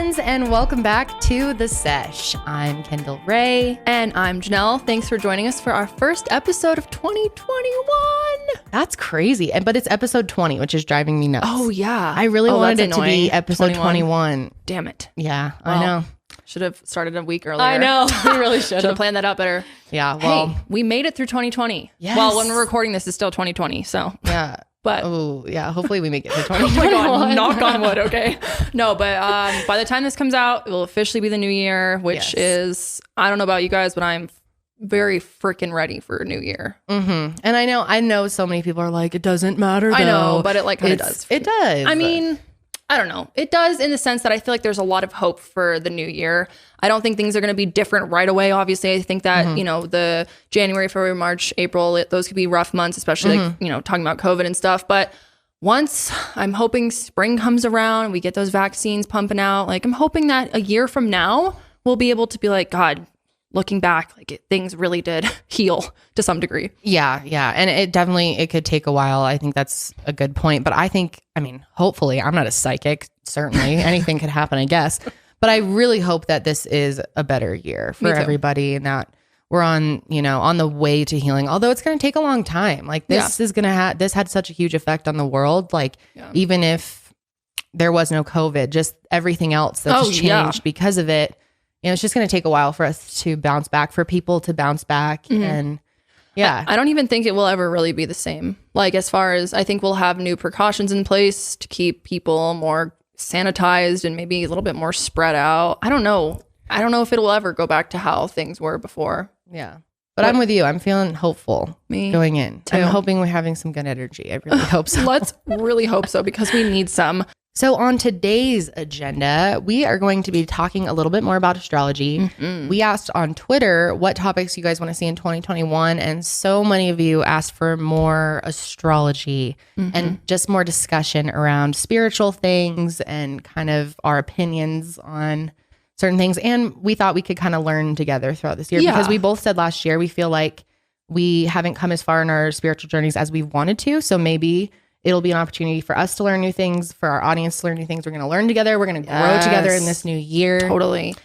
friends, and welcome back to the Sesh. I'm Kendall Ray. And I'm Janelle. Thanks for joining us for our first episode of 2021. That's crazy. But it's episode 20, which is driving me nuts. Oh, yeah. I really wanted it to be episode 21. Damn it. Yeah, well, I know. Should have started a week earlier. I know. We really should have planned that out better. Yeah, well. Hey, we made it through 2020. Yes. Well, when we're recording this, it's still 2020, so. Yeah. But oh yeah, hopefully we make it to oh 2021. my God, knock on wood, okay? No, but by the time this comes out, it will officially be the new year, which is, I don't know about you guys, but I'm very freaking ready for a new year. Mm-hmm. And I know so many people are like, it doesn't matter though. I know, but it like kind of does. It does. I mean, I don't know. It does in the sense that I feel like there's a lot of hope for the new year. I don't think things are going to be different right away. Obviously, I think that, you know, the January, February, March, April, those could be rough months, especially like, you know, talking about COVID and stuff. But once I'm hoping spring comes around, we get those vaccines pumping out. Like I'm hoping that a year from now, we'll be able to be like, God, looking back, like things really did heal to some degree. Yeah. And it could take a while. I think that's a good point. But I mean, hopefully, I'm not a psychic. Certainly anything could happen, I guess. But I really hope that this is a better year for everybody and that we're on the way to healing. Although it's going to take a long this this had such a huge effect on the world. Like even if there was no COVID, just everything else that's changed because of it. You know, it's just going to take a while for us to bounce back, for people to bounce back. And I don't even think it will ever really be the same. Like as far as I think we'll have new precautions in place to keep people more sanitized and maybe a little bit more spread out. I don't know if it will ever go back to how things were before. Yeah. But I'm with you. I'm feeling hopeful going in. Too. I'm hoping we're having some good energy. I really hope so. Let's really hope so because we need some. So on today's agenda, we are going to be talking a little bit more about astrology. Mm-hmm. We asked on Twitter what topics you guys want to see in 2021. And so many of you asked for more astrology and just more discussion around spiritual things and kind of our opinions on certain things. And we thought we could kind of learn together throughout this year because we both said last year, we feel like we haven't come as far in our spiritual journeys as we wanted to. So maybe it'll be an opportunity for us to learn new things, for our audience to learn new things. We're going to learn together. We're going to grow together in this new year. Totally.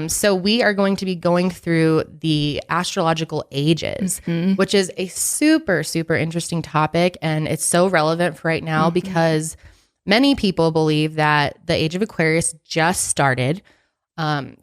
So we are going to be going through the Astrological Ages, which is a super, super interesting topic. And it's so relevant for right now because many people believe that the Age of Aquarius just started. A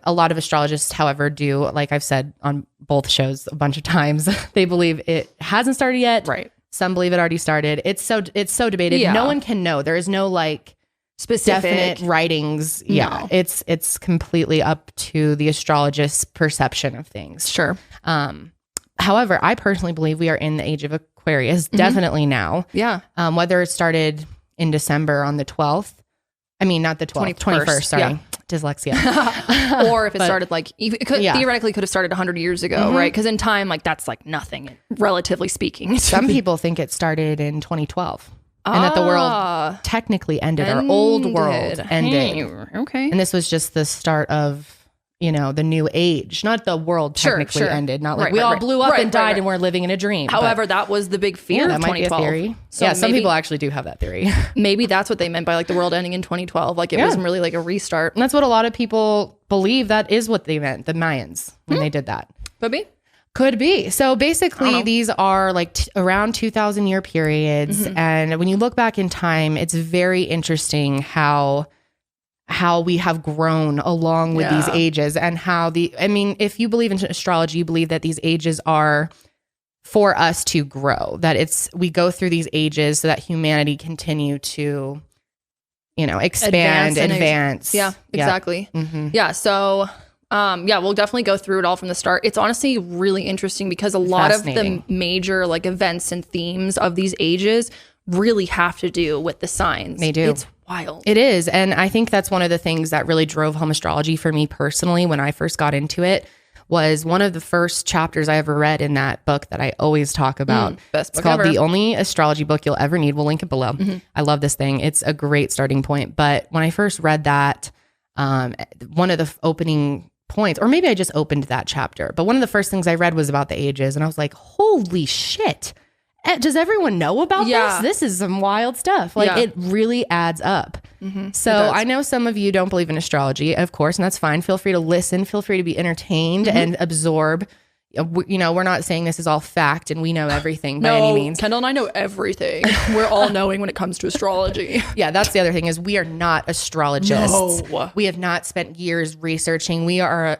lot of astrologists, however, do, like I've said on both shows a bunch of times, they believe it hasn't started yet. Right. Some believe it already started. It's so debated. Yeah. No one can know. There is no like specific definite writings. No. Yeah. It's completely up to the astrologist's perception of things. Sure. However, I personally believe we are in the Age of Aquarius, definitely now. Yeah. Whether it started in December on the 12th. I mean, not the 12th, 21st, sorry. Yeah. Dyslexia. Or if it started like, it could, theoretically could have started 100 years ago, right? Because in time, like that's like nothing, relatively speaking. Some people think it started in 2012 and that the world technically ended. Our old world ended. Okay. And this was just the start of, the new age. Not the world technically ended. Not like we all blew up and died and we're living in a dream. However, that was the big fear of 2012. Might be a theory. So some people actually do have that theory. Maybe that's what they meant by like the world ending in 2012. Like it wasn't really like a restart. And that's what a lot of people believe that is what they meant, the Mayans, when they did that. Could be. So basically these are like around 2,000 year periods. And when you look back in time, it's very interesting how we have grown along with these ages and how if you believe in astrology, you believe that these ages are for us to grow, that we go through these ages so that humanity continue to, expand, advance. Yeah, exactly. Yeah. So, we'll definitely go through it all from the start. It's honestly really interesting because a lot of the major like events and themes of these ages really have to do with the signs. They do. It's wild. It is. And I think that's one of the things that really drove home astrology for me personally when I first got into it. Was one of the first chapters I ever read in that book that I always talk about. Best book it's called ever. The Only Astrology Book You'll Ever Need. We'll link it below. I love this thing. It's a great starting point. But when I first read that, one of the opening points, or maybe I just opened that chapter, but one of the first things I read was about the ages. And I was like, holy shit. does everyone know about this? This is some wild stuff. Like it really adds up. So I know some of you don't believe in astrology, of course, and that's fine. Feel free to listen. Feel free to be entertained and absorb. You know, we're not saying this is all fact and we know everything by any means. Kendall and I know everything. We're all knowing when it comes to astrology. Yeah, that's the other thing is we are not astrologists. No. We have not spent years researching. We are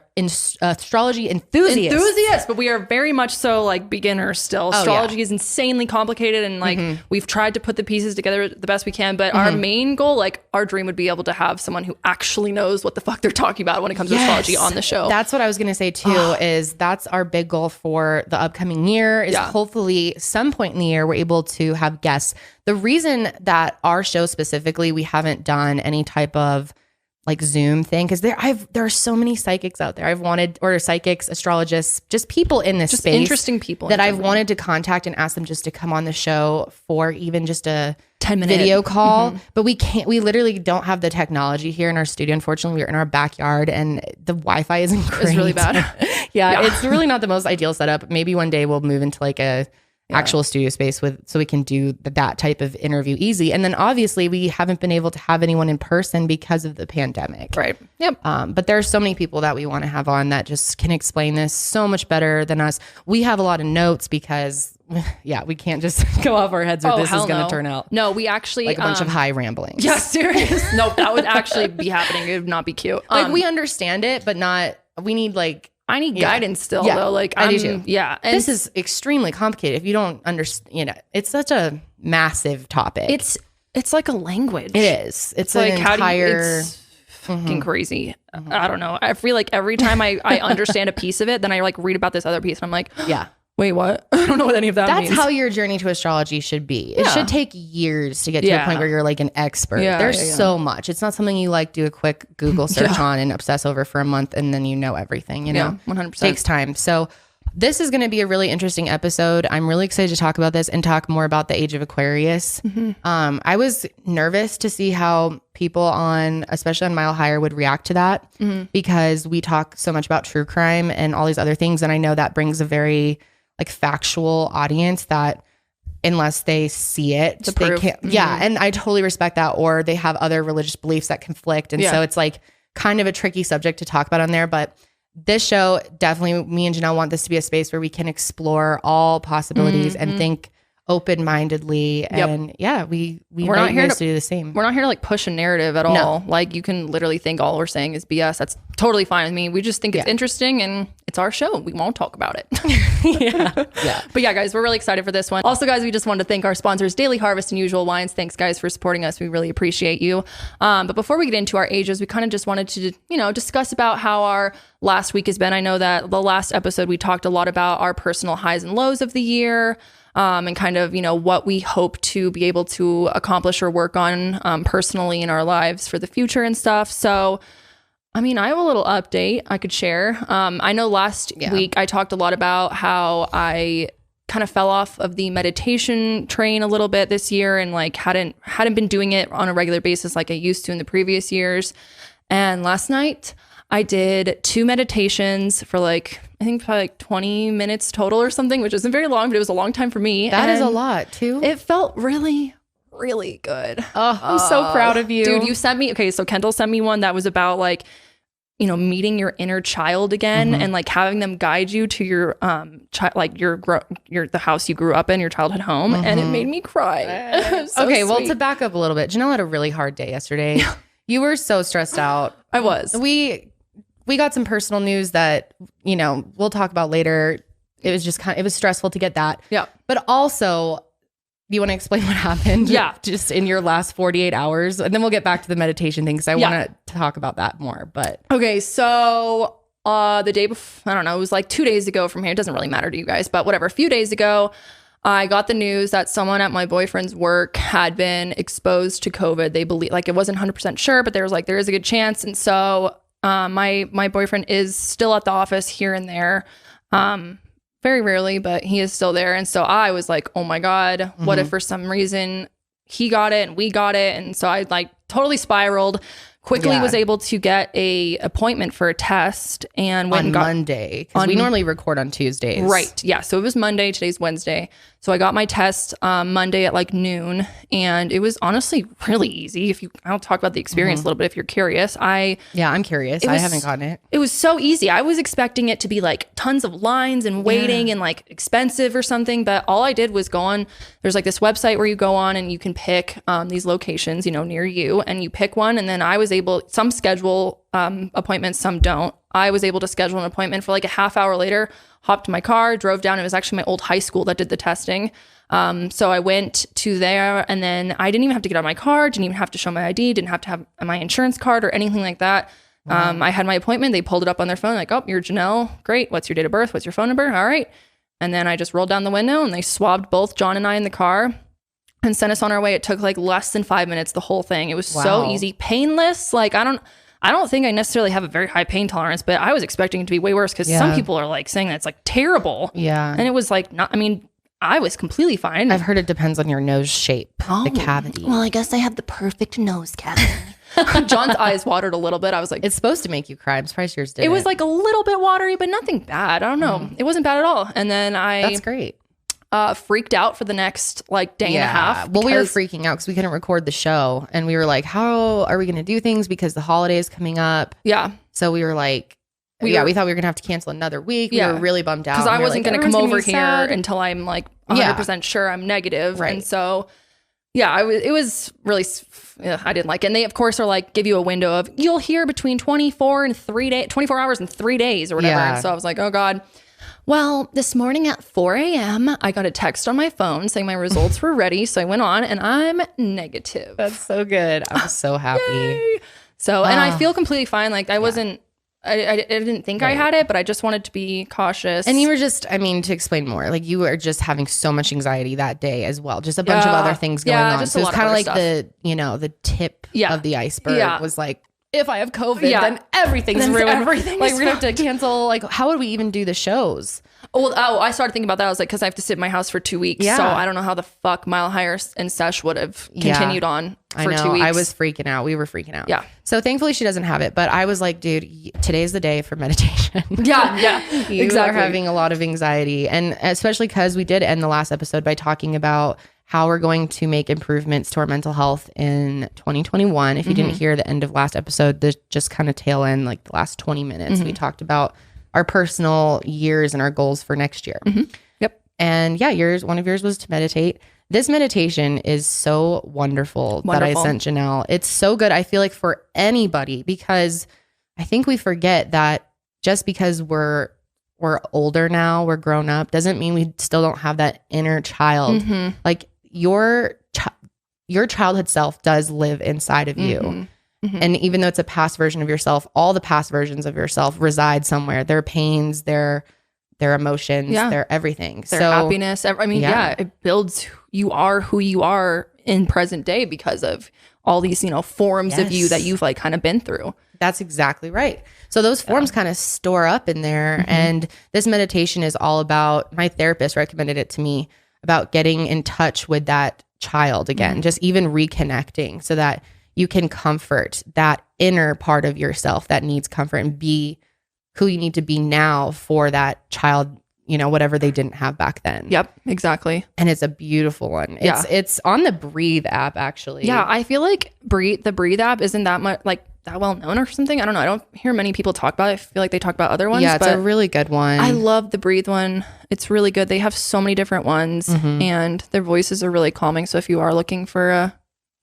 astrology enthusiasts. But we are very much so like beginners still. Astrology is insanely complicated and like we've tried to put the pieces together the best we can. But our main goal, like our dream would be able to have someone who actually knows what the fuck they're talking about when it comes to astrology on the show. That's what I was going to say too, is that's our big goal for the upcoming year is hopefully some point in the year we're able to have guests. The reason that our show specifically, we haven't done any type of like Zoom thing, because there are so many psychics out there. Or psychics, astrologists, just people in this space, interesting people that I've wanted to contact and ask them just to come on the show for even just a 10-minute video call. But we literally don't have the technology here in our studio. Unfortunately, we're in our backyard and the Wi-Fi isn't great. It's really bad. Yeah, it's really not the most ideal setup. Maybe one day we'll move into like a actual studio space so we can do that type of interview easy. And then obviously we haven't been able to have anyone in person because of the pandemic. Right. Yep. But there are so many people that we want to have on that just can explain this so much better than us. We have a lot of notes because we can't just go off our heads or this is going to turn out. No, we actually like a bunch of high ramblings. Yeah, serious. No, that would actually be happening. It would not be cute. Like we understand it, but we need I need guidance still though. Like I do too. Yeah. And this is extremely complicated. If you don't understand, it's such a massive topic. It's like a language. It is. It's like it's fucking crazy. I don't know. I feel like every time I understand a piece of it, then I like read about this other piece and I'm like, wait, what? I don't know what any of that means. That's how your journey to astrology should be. It should take years to get to a point where you're like an expert. There's so much. It's not something you like do a quick Google search on and obsess over for a month and then you know everything, you know? 100%. It takes time. So this is going to be a really interesting episode. I'm really excited to talk about this and talk more about the Age of Aquarius. I was nervous to see how people especially on Mile Higher would react to that because we talk so much about true crime and all these other things. And I know that brings a very like factual audience that unless they see it, they can't. And I totally respect that. Or they have other religious beliefs that conflict. And so it's like kind of a tricky subject to talk about on there. But this show, definitely me and Janelle want this to be a space where we can explore all possibilities and think open-mindedly. And we're not here to do the same. We're not here to like push a narrative at all. Like you can literally think all we're saying is BS. That's totally fine with me. We just think it's interesting and it's our show. We won't talk about it. But yeah, guys, we're really excited for this one. Also, guys, we just wanted to thank our sponsors, Daily Harvest and Usual Wines. Thanks, guys, for supporting us. We really appreciate you. But before we get into our ages, we kind of just wanted to, discuss about how our last week has been. I know that the last episode, we talked a lot about our personal highs and lows of the year. And kind of, what we hope to be able to accomplish or work on personally in our lives for the future and stuff. So, I have a little update I could share. I know last week I talked a lot about how I kind of fell off of the meditation train a little bit this year and like hadn't been doing it on a regular basis like I used to in the previous years. And last night I did 2 meditations for I think probably 20 minutes total or something, which isn't very long, but it was a long time for me. That is a lot too. It felt really, really good. Oh, I'm so proud of you. Dude, you sent me, so Kendall sent me one that was about meeting your inner child again and like having them guide you to your the house you grew up in, your childhood home. And it made me cry. So okay, well, sweet. to back up a little bit, Janelle had a really hard day yesterday. You were so stressed out. I was. We got some personal news that, we'll talk about later. It was just it was stressful to get that. Yeah. But also, do you want to explain what happened? Yeah. Just in your last 48 hours. And then we'll get back to the meditation thing because I want to talk about that more. But okay, so the day before, I don't know, it was like 2 days ago from here. It doesn't really matter to you guys, but whatever. A few days ago, I got the news that someone at my boyfriend's work had been exposed to COVID. They believe, it wasn't 100% sure, but there is a good chance. And so my boyfriend is still at the office here and there, very rarely, but he is still there. And so I was like, oh my God, what if for some reason he got it and we got it? And so I totally spiraled, quickly was able to get a appointment for a test and went on Monday, because we normally record on Tuesdays. Right. Yeah. So it was Monday. Today's Wednesday. So I got my test Monday at like noon, and it was honestly really easy. I'll talk about the experience a little bit if you're curious. I'm curious. I haven't gotten it. It was so easy. I was expecting it to be like tons of lines and waiting and like expensive or something, but all I did was go on. There's like this website where you go on and you can pick these locations, near you, and you pick one. And then I was able, some schedule appointments, some don't. I was able to schedule an appointment for like a half hour later, hopped in my car, drove down. It was actually my old high school that did the testing. So I went to there, and then I didn't even have to get out of my car, didn't even have to show my ID, didn't have to have my insurance card or anything like that. Wow. I had my appointment. They pulled it up on their phone like, oh, you're Janelle. Great. What's your date of birth? What's your phone number? All right. And then I just rolled down the window and they swabbed both John and I in the car and sent us on our way. It took like less than 5 minutes, the whole thing. It was so easy, painless. Like, I don't think I necessarily have a very high pain tolerance, but I was expecting it to be way worse because some people are like saying that it's like terrible. Yeah. And it was like, I was completely fine. I've heard it depends on your nose shape, the cavity. Well, I guess I have the perfect nose cavity. John's eyes watered a little bit. I was like, it's supposed to make you cry. I'm surprised yours didn't. It was like a little bit watery, but nothing bad. I don't know. It wasn't bad at all. And then That's great. Freaked out for the next like day and a half. Well, we were freaking out because we couldn't record the show, and we were like, how are we going to do things because the holiday is coming up? Yeah. So we were like, we thought we were going to have to cancel another week. We were really bummed out. Because I wasn't going to come over here until I'm like 100% sure I'm negative. Right. And so, it was really, I didn't like it. And they, of course, are like, give you a window of, you'll hear between 24 hours and 3 days or whatever. Yeah. And so I was like, oh God. Well, this morning at 4 a.m., I got a text on my phone saying my results were ready. So I went on and I'm negative. That's so good. I'm so happy. Yay. So, and I feel completely fine. Like I didn't think I had it, but I just wanted to be cautious. And you were just, to explain more, like you were just having so much anxiety that day as well. Just a bunch of other things going on. So it's kind of like stuff. the tip of the iceberg was like, if I have COVID, then everything's ruined. We're going to have to cancel. Like, how would we even do the shows? I started thinking about that. I was like, because I have to sit in my house for 2 weeks. Yeah. So I don't know how the fuck Mile Higher and Sesh would have continued on for 2 weeks. I was freaking out. We were freaking out. Yeah. So thankfully she doesn't have it. But I was like, dude, today's the day for meditation. Yeah. You are having a lot of anxiety. And especially because we did end the last episode by talking about how we're going to make improvements to our mental health in 2021. If you didn't hear the end of last episode, the just kind of tail end, like the last 20 minutes, we talked about our personal years and our goals for next year. Yep. And one of yours was to meditate. This meditation is so wonderful. That I sent Janelle. It's so good. I feel like for anybody, because I think we forget that just because we're older now, we're grown up, doesn't mean we still don't have that inner child. Like your childhood self does live inside of you. And even though it's a past version of yourself, all the past versions of yourself reside somewhere. Their pains, their emotions, their everything. Their happiness. It builds, you are who you are in present day because of all these, forms of you that you've like kind of been through. That's exactly right. So those forms kind of store up in there. And this meditation is all about, my therapist recommended it to me, about getting in touch with that child again, just even reconnecting so that you can comfort that inner part of yourself that needs comfort and be who you need to be now for that child, whatever they didn't have back then. Yep, exactly. And it's a beautiful one. It's on the Breathe app, actually. Yeah, I feel like the Breathe app isn't that much like that well known or something. I don't know. I don't hear many people talk about it. I feel like they talk about other ones. Yeah, it's a really good one. I love the Breathe one. It's really good. They have so many different ones and their voices are really calming. So if you are looking for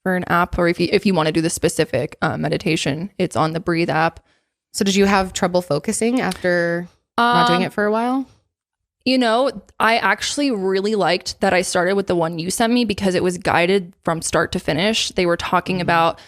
an app, or if you want to do the specific meditation, it's on the Breathe app. So did you have trouble focusing after not doing it for a while? I actually really liked that I started with the one you sent me because it was guided from start to finish. They were talking about,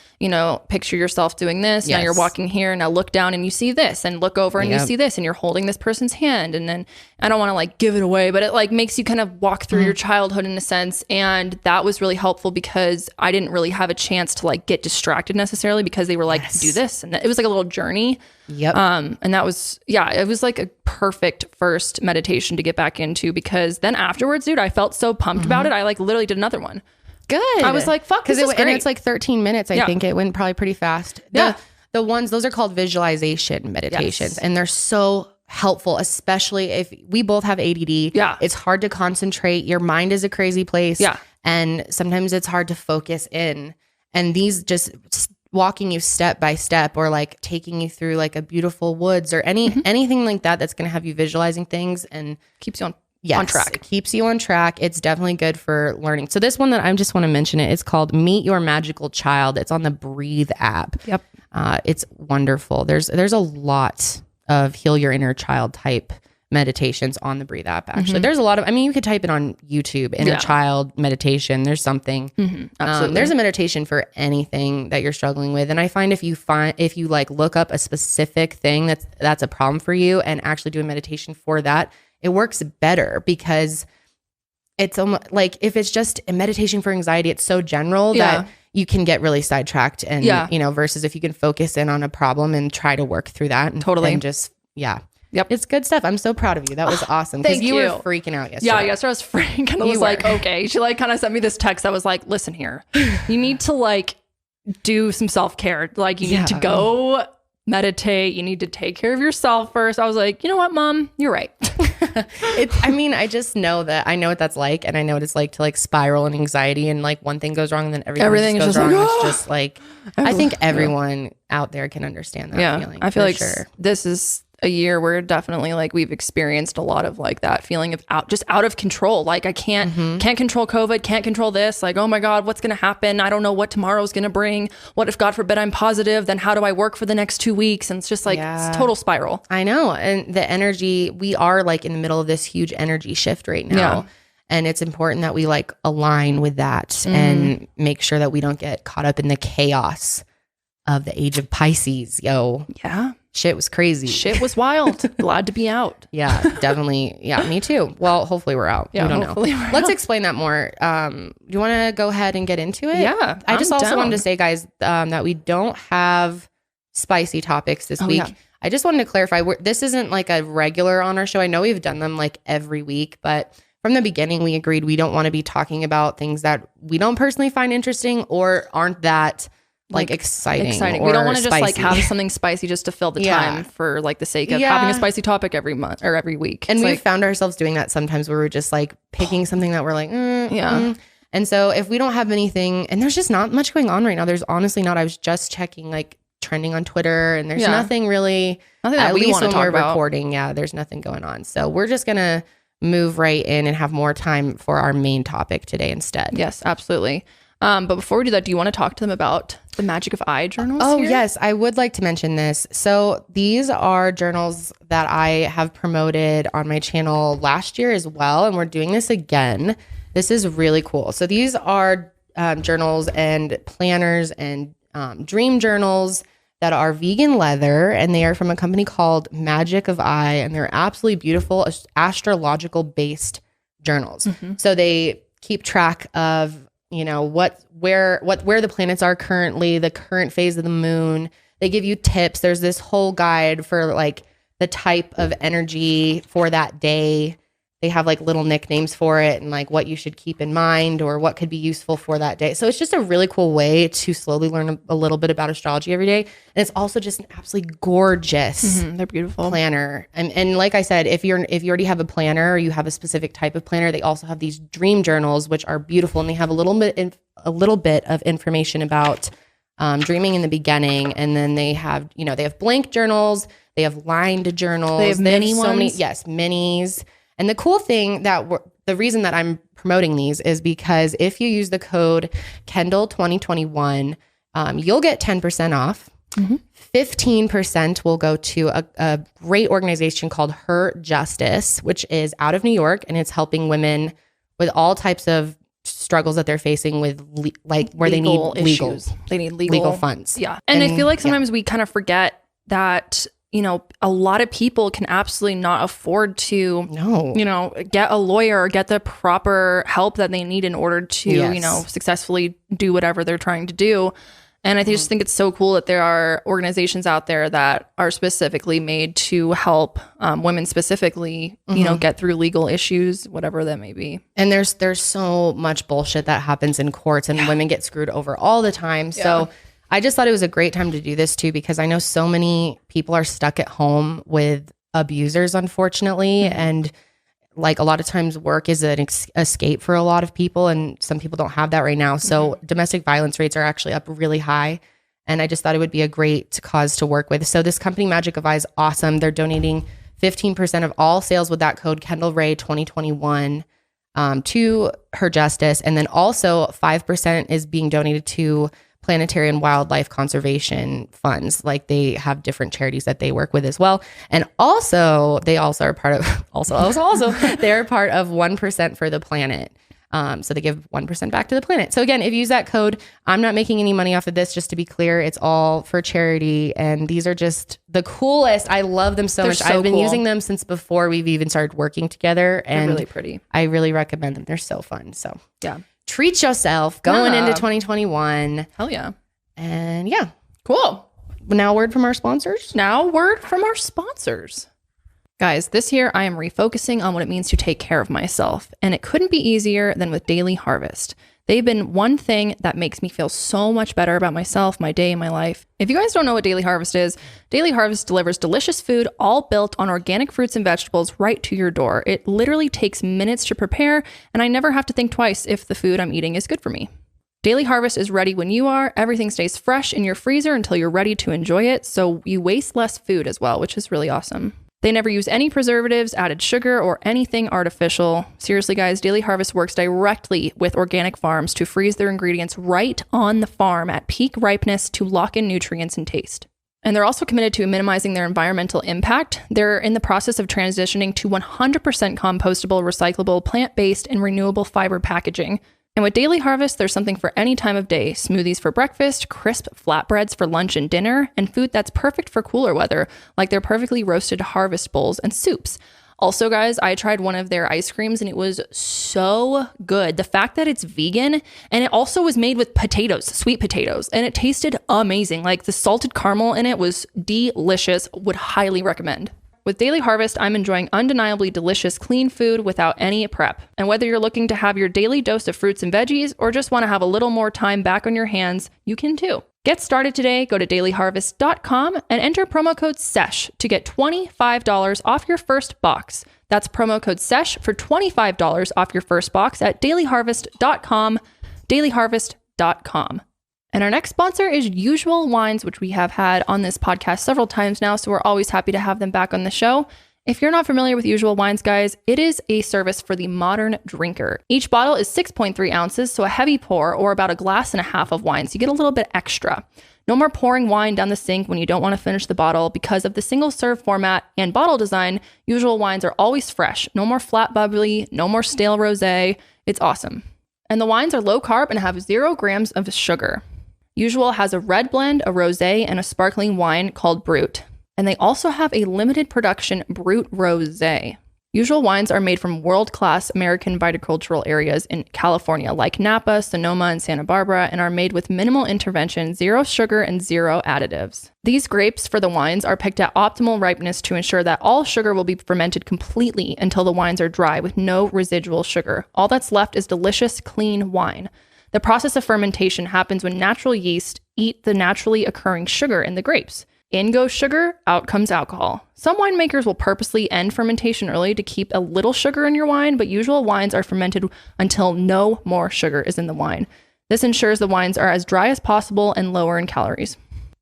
picture yourself doing this. Yes. Now you're walking here. Now look down and you see this, and look over and you see this, and you're holding this person's hand. And then I don't want to like give it away, but it like makes you kind of walk through your childhood in a sense. And that was really helpful because I didn't really have a chance to like get distracted necessarily because they were like, do this. And it was like a little journey. Yep. And that was, it was like a perfect first meditation to get back into because then afterwards, dude, I felt so pumped about it. I like literally did another one. good. I was like, fuck, this is great. And it's like 13 minutes. I think it went probably pretty fast. The ones, those are called visualization meditations. And they're so helpful, especially if we both have ADD. Yeah. It's hard to concentrate. Your mind is a crazy place. Yeah. And sometimes it's hard to focus in. And these just walking you step by step, or like taking you through like a beautiful woods, or anything like that that's going to have you visualizing things and keeps you on track. It keeps you on track. It's definitely good for learning. So this one that I just want to mention it's called Meet Your Magical Child. It's on the Breathe app. Yep. It's wonderful. There's a lot of heal your inner child type meditations on the Breathe app. Actually, there's a lot of, you could type it on YouTube, inner child meditation. There's something, absolutely. There's a meditation for anything that you're struggling with. And I find if you like look up a specific thing that's a problem for you and actually do a meditation for that, it works better, because it's almost like if it's just a meditation for anxiety, it's so general that you can get really sidetracked, and versus if you can focus in on a problem and try to work through that and just Yep. It's good stuff. I'm so proud of you. That was awesome. Thank you. Were freaking out yesterday. Yeah, yesterday I was freaking. And I was like, okay. She like kind of sent me this text that was like, listen here, you need to like do some self-care. Like you need to go meditate. You need to take care of yourself first. I was like, you know what, Mom? You're right. I just know that I know what that's like, and I know what it's like to like spiral in anxiety, and like one thing goes wrong and then everything goes wrong. Like, it's just like, I think everyone out there can understand that feeling. I feel like this is a year where definitely like we've experienced a lot of like that feeling of out of control. Like I can't control COVID, can't control this. Like, oh my God, what's going to happen? I don't know what tomorrow's going to bring. What if God forbid I'm positive? Then how do I work for the next 2 weeks? And it's just like it's total spiral. I know. And the energy, we are like in the middle of this huge energy shift right now. Yeah. And it's important that we like align with that and make sure that we don't get caught up in the chaos of the age of Pisces. Yeah. Shit was crazy. Shit was wild. Glad to be out. Yeah, definitely. Yeah, me too. Well, hopefully we're out. Yeah, we don't know. Let's explain that more. Do you want to go ahead and get into it? Yeah. I just also wanted to say, guys, that we don't have spicy topics this week. Yeah. I just wanted to clarify, this isn't like a regular on our show. I know we've done them like every week, but from the beginning, we agreed we don't want to be talking about things that we don't personally find interesting or aren't that like exciting. We don't want to just like have something spicy just to fill the time for like the sake of having a spicy topic every month or every week. And we've found ourselves doing that sometimes where we're just like picking something that we're like, And so if we don't have anything, and there's just not much going on right now. There's honestly not. I was just checking like trending on Twitter, and there's nothing really, that we want to talk about. Recording. Yeah, there's nothing going on. So we're just going to move right in and have more time for our main topic today instead. Yes, absolutely. But before we do that, do you want to talk to them about the Magic of I journals? Oh, yes. I would like to mention this. So these are journals that I have promoted on my channel last year as well. And we're doing this again. This is really cool. So these are journals and planners and dream journals that are vegan leather. And they are from a company called Magic of I. And they're absolutely beautiful astrological based journals. So they keep track of where the planets are currently, the current phase of the moon. They give you tips. There's this whole guide for like the type of energy for that day. They have like little nicknames for it and like what you should keep in mind or what could be useful for that day. So it's just a really cool way to slowly learn a little bit about astrology every day. And it's also just an absolutely gorgeous they're beautiful planner. And like I said, if you already have a planner or you have a specific type of planner, they also have these dream journals, which are beautiful. And they have a little bit of information about dreaming in the beginning. And then they have, they have blank journals, they have lined journals. They have mini ones? Minis. And the cool thing the reason that I'm promoting these is because if you use the code Kendall 2021, you'll get 10% off. 15% will go to a great organization called Her Justice, which is out of New York, and it's helping women with all types of struggles that they're facing with where they need issues. They need legal funds. Yeah. And I feel like sometimes we kind of forget that a lot of people can absolutely not afford to, get a lawyer or get the proper help that they need in order to, successfully do whatever they're trying to do. And I just think it's so cool that there are organizations out there that are specifically made to help women specifically, you know, get through legal issues, whatever that may be. And there's so much bullshit that happens in courts and women get screwed over all the time. So I just thought it was a great time to do this too, because I know so many people are stuck at home with abusers, unfortunately. And like a lot of times work is an escape for a lot of people, and some people don't have that right now. So domestic violence rates are actually up really high. And I just thought it would be a great cause to work with. So this company, Magic of Eye, is awesome. They're donating 15% of all sales with that code Kendall Ray 2021 to Her Justice. And then also 5% is being donated to planetary and wildlife conservation funds. Like they have different charities that they work with as well. And also they also are part of, they're part of 1% for the planet. So they give 1% back to the planet. So again, if you use that code, I'm not making any money off of this, just to be clear. It's all for charity. And these are just the coolest. I love them so much. So I've been cool. using them since before we've even started working together. And They're really pretty. I really recommend them. They're so fun. So Yeah. treat yourself going into 2021. Hell yeah. And yeah. Cool. Now word from our sponsors. Now, word from our sponsors. Guys, this year I am refocusing on what it means to take care of myself, and it couldn't be easier than with Daily Harvest. They've been one thing that makes me feel so much better about myself, my day, my life. If you guys don't know what Daily Harvest is, Daily Harvest delivers delicious food all built on organic fruits and vegetables right to your door. It literally takes minutes to prepare, and I never have to think twice if the food I'm eating is good for me. Daily Harvest is ready when you are. Everything stays fresh in your freezer until you're ready to enjoy it, so you waste less food as well, which is really awesome. They never use any preservatives, added sugar, or anything artificial. Seriously, guys, Daily Harvest works directly with organic farms to freeze their ingredients right on the farm at peak ripeness to lock in nutrients and taste. And they're also committed to minimizing their environmental impact. They're in the process of transitioning to 100% compostable, recyclable, plant-based, and renewable fiber packaging. And with Daily Harvest, there's something for any time of day. Smoothies for breakfast, crisp flatbreads for lunch and dinner, and food that's perfect for cooler weather, like their perfectly roasted harvest bowls and soups. Also, guys, I tried one of their ice creams and it was so good. The fact that it's vegan, and it also was made with potatoes, sweet potatoes, and it tasted amazing. Like the salted caramel in it was delicious. Would highly recommend. With Daily Harvest, I'm enjoying undeniably delicious, clean food without any prep. And whether you're looking to have your daily dose of fruits and veggies or just want to have a little more time back on your hands, you can too. Get started today. Go to dailyharvest.com and enter promo code SESH to get $25 off your first box. That's promo code SESH for $25 off your first box at dailyharvest.com, dailyharvest.com. And our next sponsor is Usual Wines, which we have had on this podcast several times now, so we're always happy to have them back on the show. If you're not familiar with Usual Wines, guys, it is a service for the modern drinker. Each bottle is 6.3 ounces, so a heavy pour or about a glass and a half of wine, so you get a little bit extra. No more pouring wine down the sink when you don't want to finish the bottle. Because of the single-serve format and bottle design, Usual Wines are always fresh. No more flat bubbly, no more stale rosé. It's awesome. And the wines are low carb and have 0 grams of sugar. Usual has a red blend, a rosé, and a sparkling wine called Brut. And they also have a limited production Brut Rosé. Usual wines are made from world-class American viticultural areas in California, like Napa, Sonoma, and Santa Barbara, and are made with minimal intervention, 0 sugar, and 0 additives. These grapes for the wines are picked at optimal ripeness to ensure that all sugar will be fermented completely until the wines are dry with no residual sugar. All that's left is delicious, clean wine. The process of fermentation happens when natural yeast eat the naturally occurring sugar in the grapes. In goes sugar, out comes alcohol. Some winemakers will purposely end fermentation early to keep a little sugar in your wine, but Usual wines are fermented until no more sugar is in the wine. This ensures the wines are as dry as possible and lower in calories.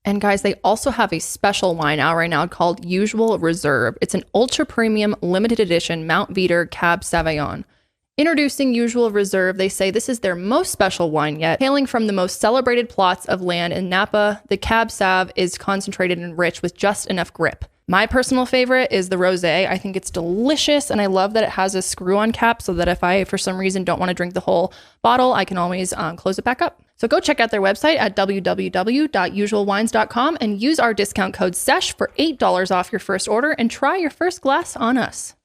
And guys, they also have a special wine out right now called Usual Reserve. It's an ultra premium limited edition Mount Veeder Cab Sauvignon. Introducing Usual Reserve, they say this is their most special wine yet. Hailing from the most celebrated plots of land in Napa, the Cab Sav is concentrated and rich with just enough grip. My personal favorite is the rosé. I think it's delicious, and I love that it has a screw-on cap so that if I, for some reason, don't want to drink the whole bottle, I can always close it back up. So go check out their website at www.usualwines.com and use our discount code SESH for $8 off your first order and try your first glass on us.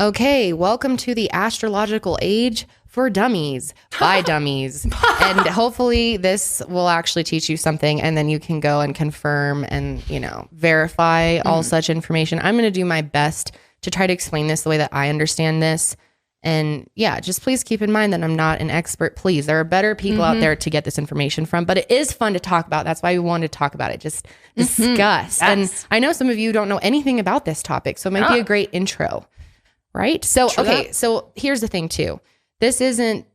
Okay, welcome to the Astrological Age for dummies by dummies. And hopefully this will actually teach you something, and then you can go and confirm and, verify all such information. I'm going to do my best to try to explain this the way that I understand this. And yeah, just please keep in mind that I'm not an expert. Please, there are better people out there to get this information from, but it is fun to talk about. That's why we wanted to talk about it. Just discuss. Yes. And I know some of you don't know anything about this topic, so it might be a great intro, right? So, so here's the thing too. This isn't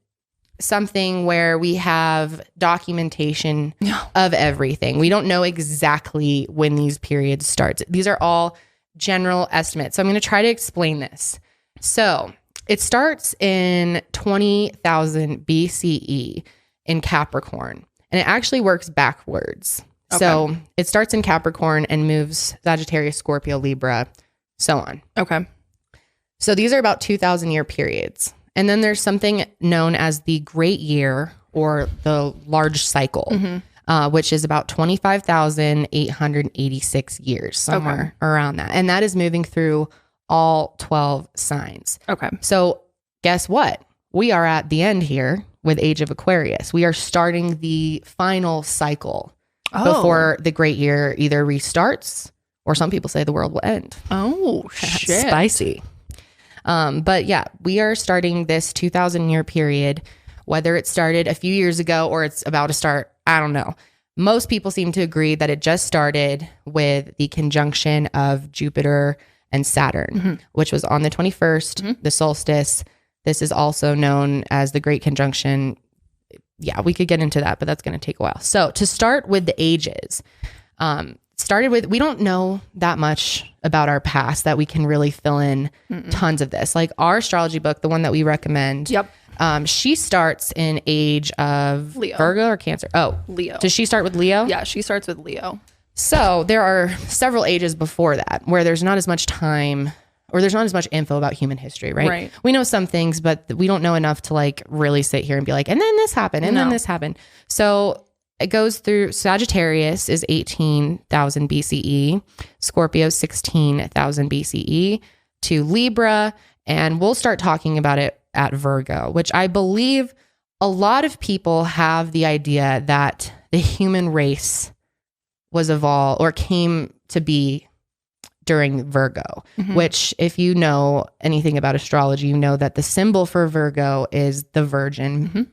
something where we have documentation of everything. We don't know exactly when these periods start. These are all general estimates. So I'm going to try to explain this. So it starts in 20,000 BCE in Capricorn, and it actually works backwards. Okay. So it starts in Capricorn and moves Sagittarius, Scorpio, Libra, so on. Okay. So these are about 2,000 year periods. And then there's something known as the Great Year, or the large cycle, which is about 25,886 years, somewhere around that. And that is moving through all 12 signs. Okay. So guess what? We are at the end here with Age of Aquarius. We are starting the final cycle before the Great Year either restarts, or some people say the world will end. Oh, shit. Spicy. But yeah, we are starting this 2,000 year period, whether it started a few years ago or it's about to start. I don't know. Most people seem to agree that it just started with the conjunction of Jupiter and Saturn, which was on the 21st, the solstice. This is also known as the Great Conjunction. Yeah, we could get into that, but that's going to take a while. So to start with the ages, we don't know that much about our past that we can really fill in tons of this. Like our astrology book, the one that we recommend. Yep. She starts in age of Leo. Virgo or Cancer? Oh, Leo. Does she start with Leo? Yeah, she starts with Leo. So there are several ages before that where there's not as much time, or there's not as much info about human history, right? We know some things, but we don't know enough to like really sit here and be like, and then this happened, and then this happened. So it goes through. Sagittarius is 18,000 BCE, Scorpio 16,000 BCE, to Libra, and we'll start talking about it at Virgo, which I believe a lot of people have the idea that the human race was evolved or came to be during Virgo, which if you know anything about astrology, you know that the symbol for Virgo is the Virgin.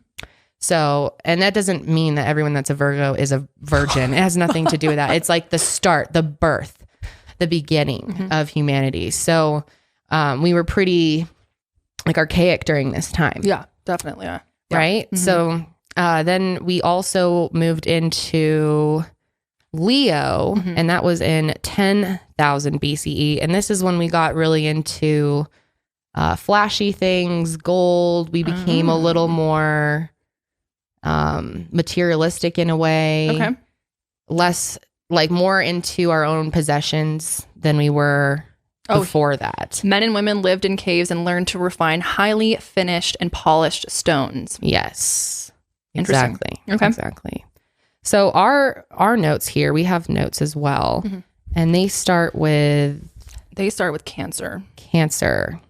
So, and that doesn't mean that everyone that's a Virgo is a virgin. It has nothing to do with that. It's like the start, the birth, the beginning of humanity. So we were pretty like archaic during this time. Yeah, definitely. Yeah. Right. So then we also moved into Leo, and that was in 10,000 BCE. And this is when we got really into flashy things, gold. We became a little more materialistic in a way, less like more into our own possessions than we were before that. Men and women lived in caves and learned to refine highly finished and polished stones. Yes, exactly. Okay, exactly. So our notes here, we have notes as well, and they start with Cancer. Cancer.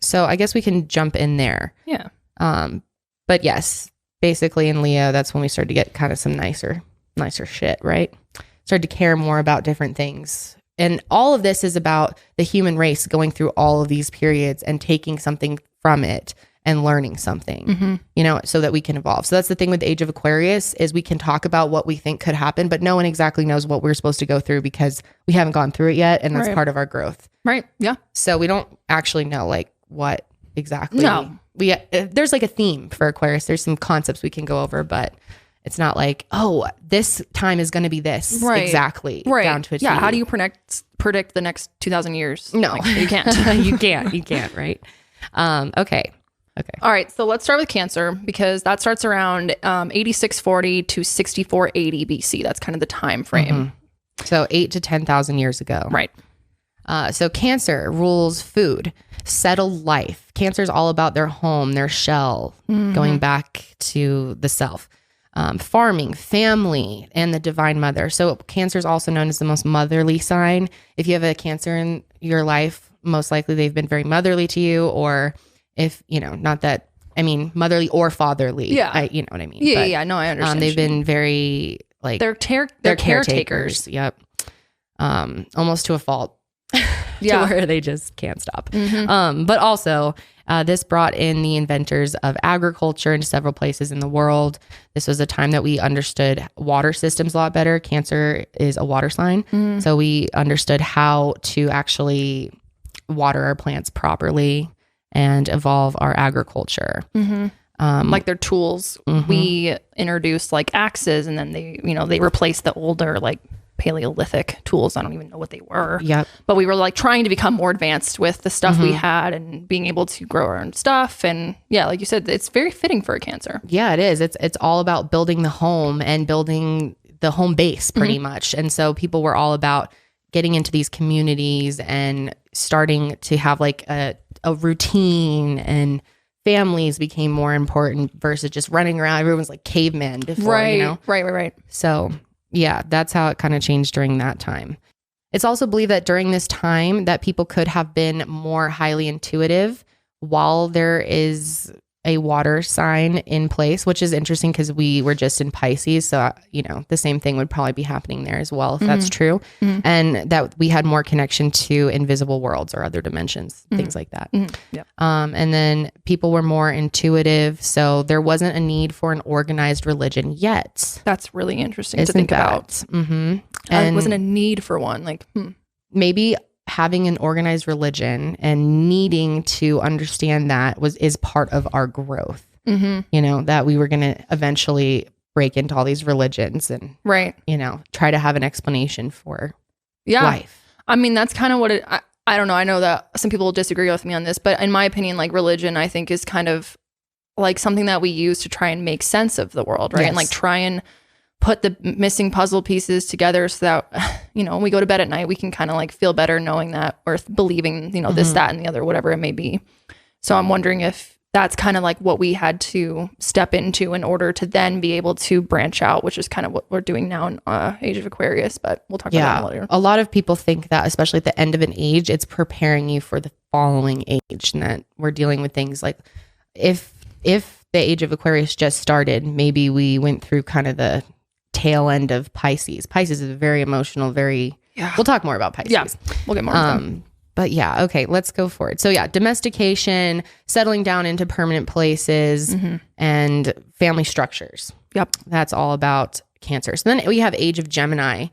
So I guess we can jump in there. Yeah. But yes, basically in Leo, that's when we started to get kind of some nicer shit, right? Started to care more about different things. And all of this is about the human race going through all of these periods and taking something from it and learning something, so that we can evolve. So that's the thing with the Age of Aquarius is we can talk about what we think could happen, but no one exactly knows what we're supposed to go through because we haven't gone through it yet. And that's part of our growth. Right. Yeah. So we don't actually know like what exactly. No. There's like a theme for Aquarius. There's some concepts we can go over, but it's not like, oh, this time is going to be this exactly down to a T. Yeah. How do you predict the next 2,000 years? No, like, you can't. You can't. Right. Okay. All right. So let's start with Cancer because that starts around 8640 to 6480 BC. That's kind of the time frame. So 8 to 10,000 years ago. Right. So Cancer rules food, settled life. Cancer is all about their home, their shell, going back to the self. Farming, family, and the divine mother. So Cancer is also known as the most motherly sign. If you have a Cancer in your life, most likely they've been very motherly to you, or if, not that I mean, motherly or fatherly. Yeah. You know what I mean? Yeah, But, yeah, no, I understand. they've been very like they're caretakers. Yep. Almost to a fault. Yeah. To where they just can't stop. But also, this brought in the inventors of agriculture into several places in the world. This was a time that we understood water systems a lot better. Cancer is a water sign. So we understood how to actually water our plants properly and evolve our agriculture. Like their tools. We introduced like axes, and then they replaced the older like Paleolithic tools. I don't even know what they were. Yep. But we were like trying to become more advanced with the stuff we had and being able to grow our own stuff. And yeah, like you said, it's very fitting for a Cancer. Yeah, it is. It's all about building the home and building the home base pretty much. And so people were all about getting into these communities and starting to have like a routine, and families became more important versus just running around. Everyone's like cavemen before, Right. you know? Right. So yeah, that's how it kind of changed during that time. It's also believed that during this time that people could have been more highly intuitive while there is a water sign in place, which is interesting because we were just in Pisces. So, the same thing would probably be happening there as well, if that's true. And that we had more connection to invisible worlds or other dimensions, things like that. Yep. And then people were more intuitive. So there wasn't a need for an organized religion yet. That's really interesting to think about. Mm-hmm. And wasn't a need for one. Like, maybe having an organized religion and needing to understand that is part of our growth. That we were going to eventually break into all these religions and try to have an explanation for life. I mean, that's kind of what I don't know. I know that some people disagree with me on this, but in my opinion, like religion, I think is kind of like something that we use to try and make sense of the world, right? Yes. And like try and put the missing puzzle pieces together so that, when we go to bed at night, we can kind of like feel better knowing that, or believing, this, that, and the other, whatever it may be. So I'm wondering if that's kind of like what we had to step into in order to then be able to branch out, which is kind of what we're doing now in Age of Aquarius, but we'll talk about that later. A lot of people think that, especially at the end of an age, it's preparing you for the following age, and that we're dealing with things like if the Age of Aquarius just started, maybe we went through kind of the tail end of Pisces. Pisces is very emotional, we'll talk more about Pisces. Yeah, we'll get more into that. But yeah, okay, let's go forward. So yeah, domestication, settling down into permanent places, and family structures. Yep. That's all about Cancer. So then we have Age of Gemini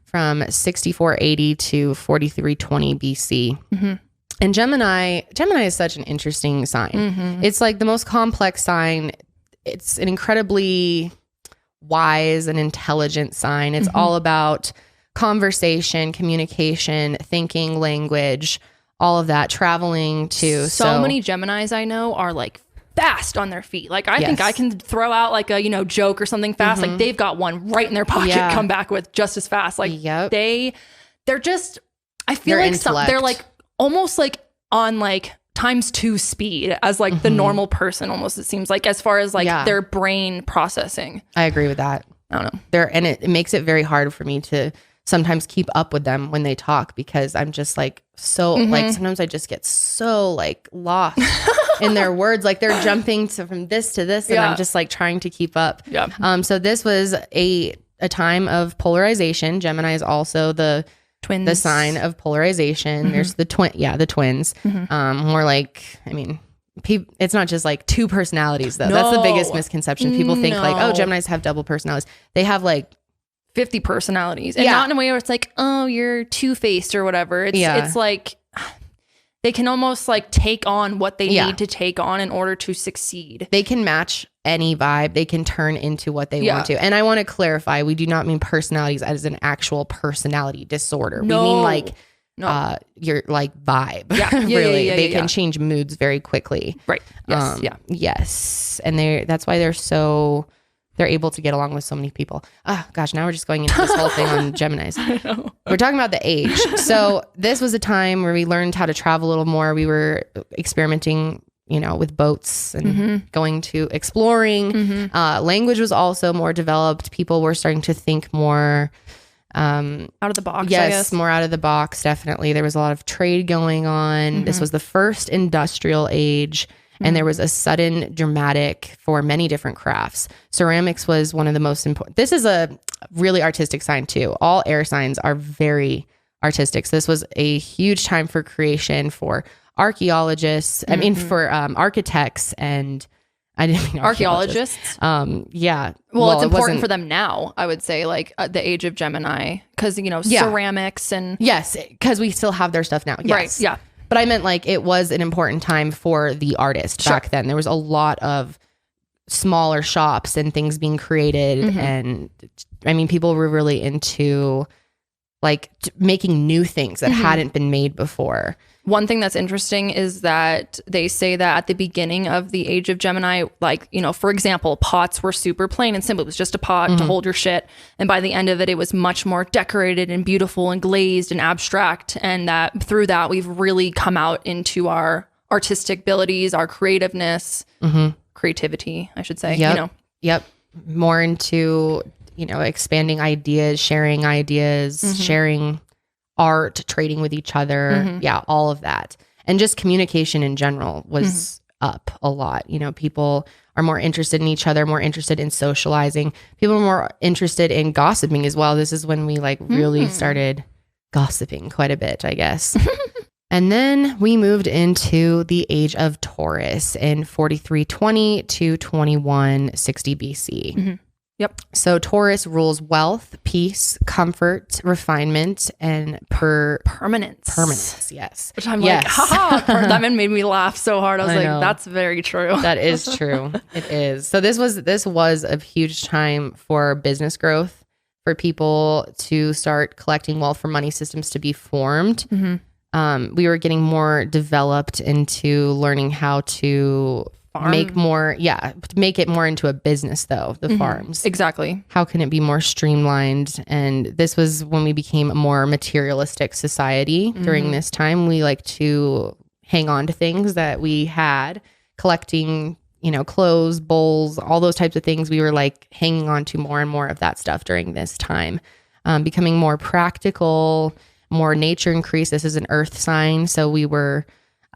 from 6480 to 4320 BC. And Gemini is such an interesting sign. It's like the most complex sign. It's an incredibly wise and intelligent sign. It's all about conversation, communication, thinking, language, all of that, traveling too. So many Geminis I know are like fast on their feet. Like I think I can throw out like a, joke or something fast. Like they've got one right in their pocket, come back with just as fast. Like they're just, I feel like they're like almost like on like ×2 speed as like the normal person, almost, it seems like, as far as like their brain processing. I agree with that. I don't know. And it makes it very hard for me to sometimes keep up with them when they talk, because I'm just like, so like, sometimes I just get so like lost in their words. Like they're jumping from this to this, and I'm just like trying to keep up. So this was a time of polarization. Gemini is also the sign of polarization. There's the twins. More like, I mean, it's not just like two personalities though. That's the biggest misconception. People think like, oh, Geminis have double personalities. They have like 50 personalities, and not in a way where it's like, oh, you're two-faced or whatever. It's like they can almost like take on what they need to take on in order to succeed. They can match any vibe. They can turn into what they want to. And I want to clarify, we do not mean personalities as an actual personality disorder. We mean like your like vibe. Really. They can change moods very quickly. Right. Yes. Yes. And that's why they're able to get along with so many people. Oh gosh, now we're just going into this whole thing on Geminis. We're talking about the age. So this was a time where we learned how to travel a little more. We were experimenting, with boats and going to exploring. Language was also more developed. People were starting to think more out of the box. Yes, I guess. More out of the box. Definitely. There was a lot of trade going on. This was the first industrial age. and there was a sudden dramatic for many different crafts. Ceramics was one of the most important. This is a really artistic sign too. All air signs are very artistic. So this was a huge time for creation for archaeologists. I mean, for architects and I didn't mean archaeologists. Yeah. Well, it's important for them now, I would say, like the age of Gemini, because, ceramics and. Yes, because we still have their stuff now. Yes. Right. Yeah. But I meant like it was an important time for the artist back then. There was a lot of smaller shops and things being created. And I mean, people were really into like making new things that hadn't been made before. One thing that's interesting is that they say that at the beginning of the age of Gemini, like, for example, pots were super plain and simple. It was just a pot to hold your shit. And by the end of it, it was much more decorated and beautiful and glazed and abstract. And that through that, we've really come out into our artistic abilities, our creativeness, creativity, I should say. Yep. More into, expanding ideas, sharing art, trading with each other. Yeah, all of that. And just communication in general was up a lot. People are more interested in each other, more interested in socializing. People are more interested in gossiping as well. This is when we really started gossiping quite a bit, I guess. And then we moved into the age of Taurus in 4320 to 2160 BC. Yep. So Taurus rules wealth, peace, comfort, refinement, and permanence. Yes. Which I'm like, haha. That made me laugh so hard. I was that's very true. That is true. It is. So this was a huge time for business growth, for people to start collecting wealth, for money systems to be formed. We were getting more developed into learning how to make it more into a business, though, the farms. Exactly. How can it be more streamlined? And this was when we became a more materialistic society. During this time, we like to hang on to things that we had, collecting, clothes, bowls, all those types of things. We were like hanging on to more and more of that stuff during this time, becoming more practical, more nature increased. This is an earth sign. So we were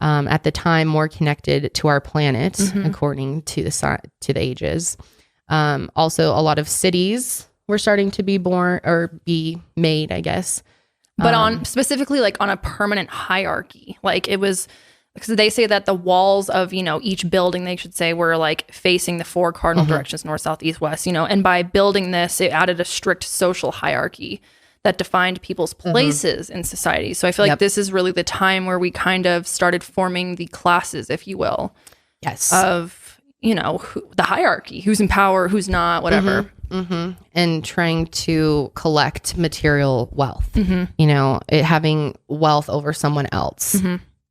at the time more connected to our planet, according to the ages. Also, a lot of cities were starting to be born or be made, I guess. But on specifically like on a permanent hierarchy, like it was, because they say that the walls of, each building, they should say, were like facing the four cardinal directions, north, south, east, west, and by building this, it added a strict social hierarchy that defined people's places in society. So I feel like this is really the time where we kind of started forming the classes, if you will. Yes. Of, the hierarchy, who's in power, who's not, whatever. And trying to collect material wealth, having wealth over someone else,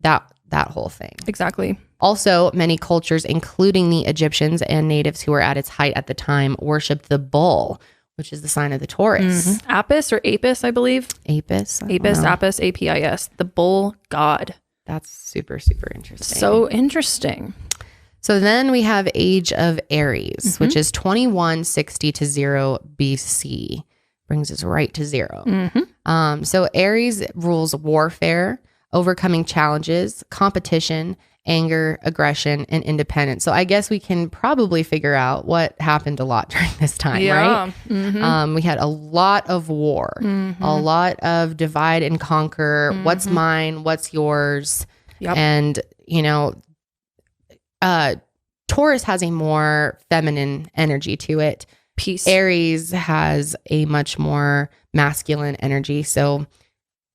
that whole thing. Exactly. Also, many cultures, including the Egyptians and natives who were at its height at the time, worshipped the bull, which is the sign of the Taurus. Apis or Apis, I believe. Apis, Apis, A-P-I-S, the bull god. That's super, super interesting. So interesting. So then we have Age of Aries, which is 2160 to 0 BC. Brings us right to 0. So Aries rules warfare, overcoming challenges, competition, anger, aggression, and independence. So I guess we can probably figure out what happened a lot during this time, right? We had a lot of war, a lot of divide and conquer. What's mine? What's yours? And, Taurus has a more feminine energy to it. Peace. Aries has a much more masculine energy. So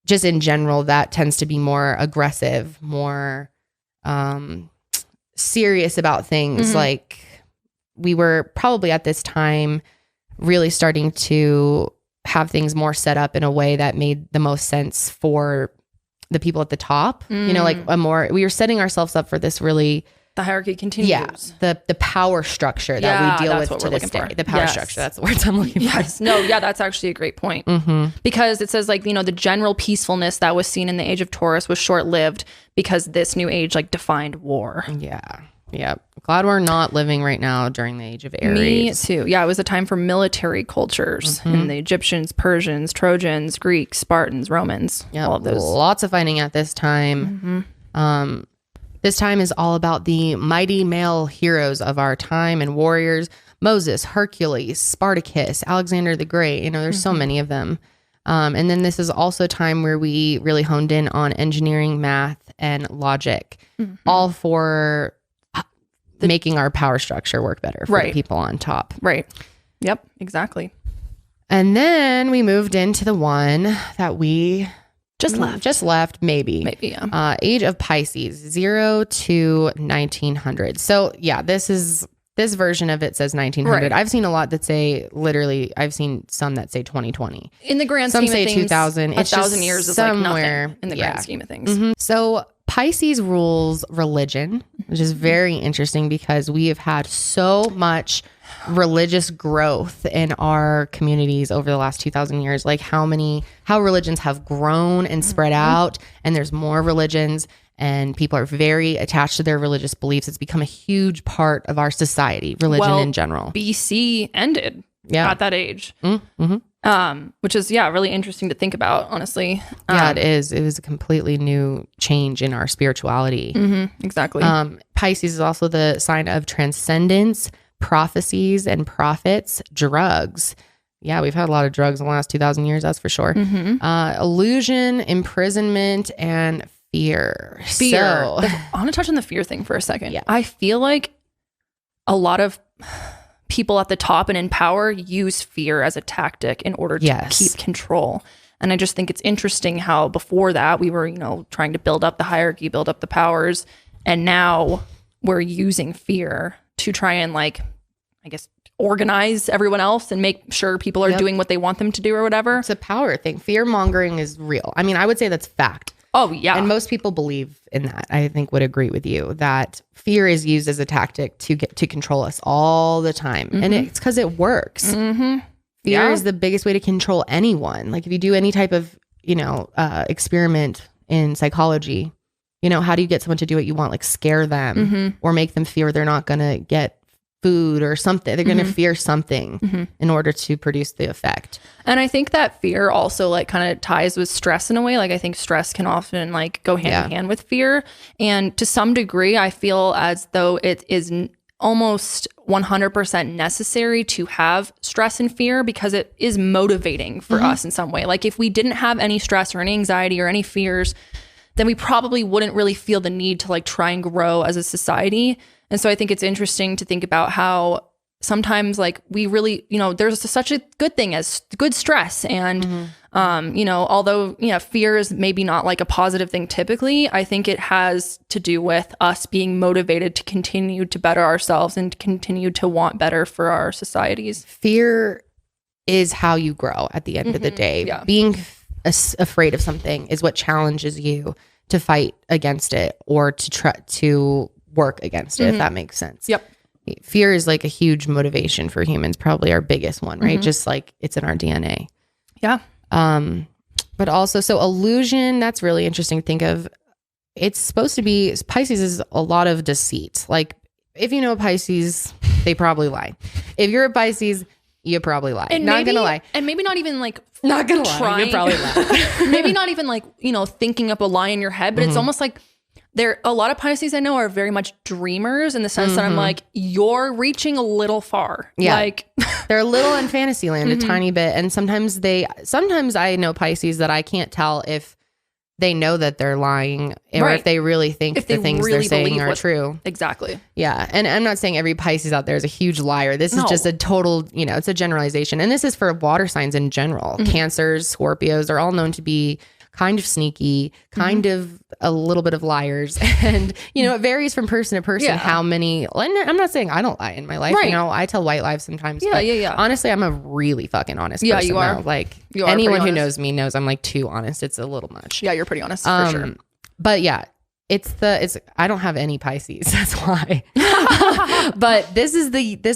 just in general, that tends to be more aggressive, more serious about things. Like we were probably at this time really starting to have things more set up in a way that made the most sense for the people at the top. We were setting ourselves up for this really, the hierarchy continues. Yeah, the power structure that we deal with to this day. The power structure, that's the words I'm looking for. That's actually a great point. Because it says the general peacefulness that was seen in the age of Taurus was short-lived because this new age defined war. Yeah. Glad we're not living right now during the age of Aries. Me too. Yeah, it was a time for military cultures and the Egyptians, Persians, Trojans, Greeks, Spartans, Romans, all of those. Lots of fighting at this time. This time is all about the mighty male heroes of our time and warriors. Moses, Hercules, Spartacus, Alexander the Great. You know, there's so many of them. And then this is also a time where we really honed in on engineering, math, and logic, all for making our power structure work better for the people on top. Right. Yep, exactly. And then we moved into the one that we just left, maybe, yeah. Age of Pisces, 0 to 1900. So yeah, this version of it says 1900. Right. I've seen a lot that say literally. I've seen some that say 2020. In the grand scheme of things, 2000. It's 1,000 years is like nothing in the grand scheme of things. So Pisces rules religion, which is very interesting because we have had so much religious growth in our communities over the last 2,000 years. Like how religions have grown and spread out, and there's more religions. And people are very attached to their religious beliefs. It's become a huge part of our society, religion in general. BC ended at that age, which is, really interesting to think about, honestly. It is. It was a completely new change in our spirituality. Exactly. Pisces is also the sign of transcendence, prophecies and prophets, drugs. Yeah, we've had a lot of drugs in the last 2,000 years, that's for sure. Illusion, imprisonment, and fear. So, I want to touch on the fear thing for a second. Yeah. I feel like a lot of people at the top and in power use fear as a tactic in order to keep control. And I just think it's interesting how before that we were, trying to build up the hierarchy, build up the powers. And now we're using fear to try and organize everyone else and make sure people are doing what they want them to do or whatever. It's a power thing. Fear mongering is real. I mean, I would say that's fact. Oh, yeah. And most people believe in that. I think would agree with you that fear is used as a tactic to control us all the time. And it's because it works. Fear is the biggest way to control anyone. Like if you do any type of, experiment in psychology, how do you get someone to do what you want? Like scare them or make them fear they're not going to get food or something. They're going to fear something in order to produce the effect. And I think that fear also kind of ties with stress in a way. Like I think stress can often go hand in hand with fear. And to some degree, I feel as though it is almost 100% necessary to have stress and fear because it is motivating for us in some way. Like if we didn't have any stress or any anxiety or any fears, then we probably wouldn't really feel the need to try and grow as a society. And so I think it's interesting to think about how sometimes we really, there's such a good thing as good stress. And, although, fear is maybe not a positive thing typically, I think it has to do with us being motivated to continue to better ourselves and continue to want better for our societies. Fear is how you grow at the end of the day. Yeah. Being afraid of something is what challenges you to fight against it or to try to work against it, if that makes sense. Yep. Fear is a huge motivation for humans, probably our biggest one, right? Just it's in our DNA. Yeah. But also, so illusion, that's really interesting to think of. It's supposed to be, Pisces is a lot of deceit. Like if you know Pisces, they probably lie. If you're a Pisces, you probably lie. And not gonna lie. And maybe not even not gonna lie. You probably lie. Maybe not even thinking up a lie in your head, but it's almost a lot of Pisces I know are very much dreamers in the sense that I'm you're reaching a little far. Yeah. They're a little in fantasy land, a tiny bit. And sometimes I know Pisces that I can't tell if they know that they're lying or if they really think the things really they're saying are true. Exactly. Yeah. And I'm not saying every Pisces out there is a huge liar. This is just a total, it's a generalization. And this is for water signs in general. Cancers, Scorpios are all known to be kind of sneaky, kind of a little bit of liars. And, it varies from person to person how many, and I'm not saying I don't lie in my life. Right. I tell white lies sometimes. Yeah. Honestly, I'm a really fucking honest person. Yeah, you are. Though. Anyone who knows me knows I'm too honest. It's a little much. Yeah, you're pretty honest for sure. But yeah, I don't have any Pisces. That's why. But this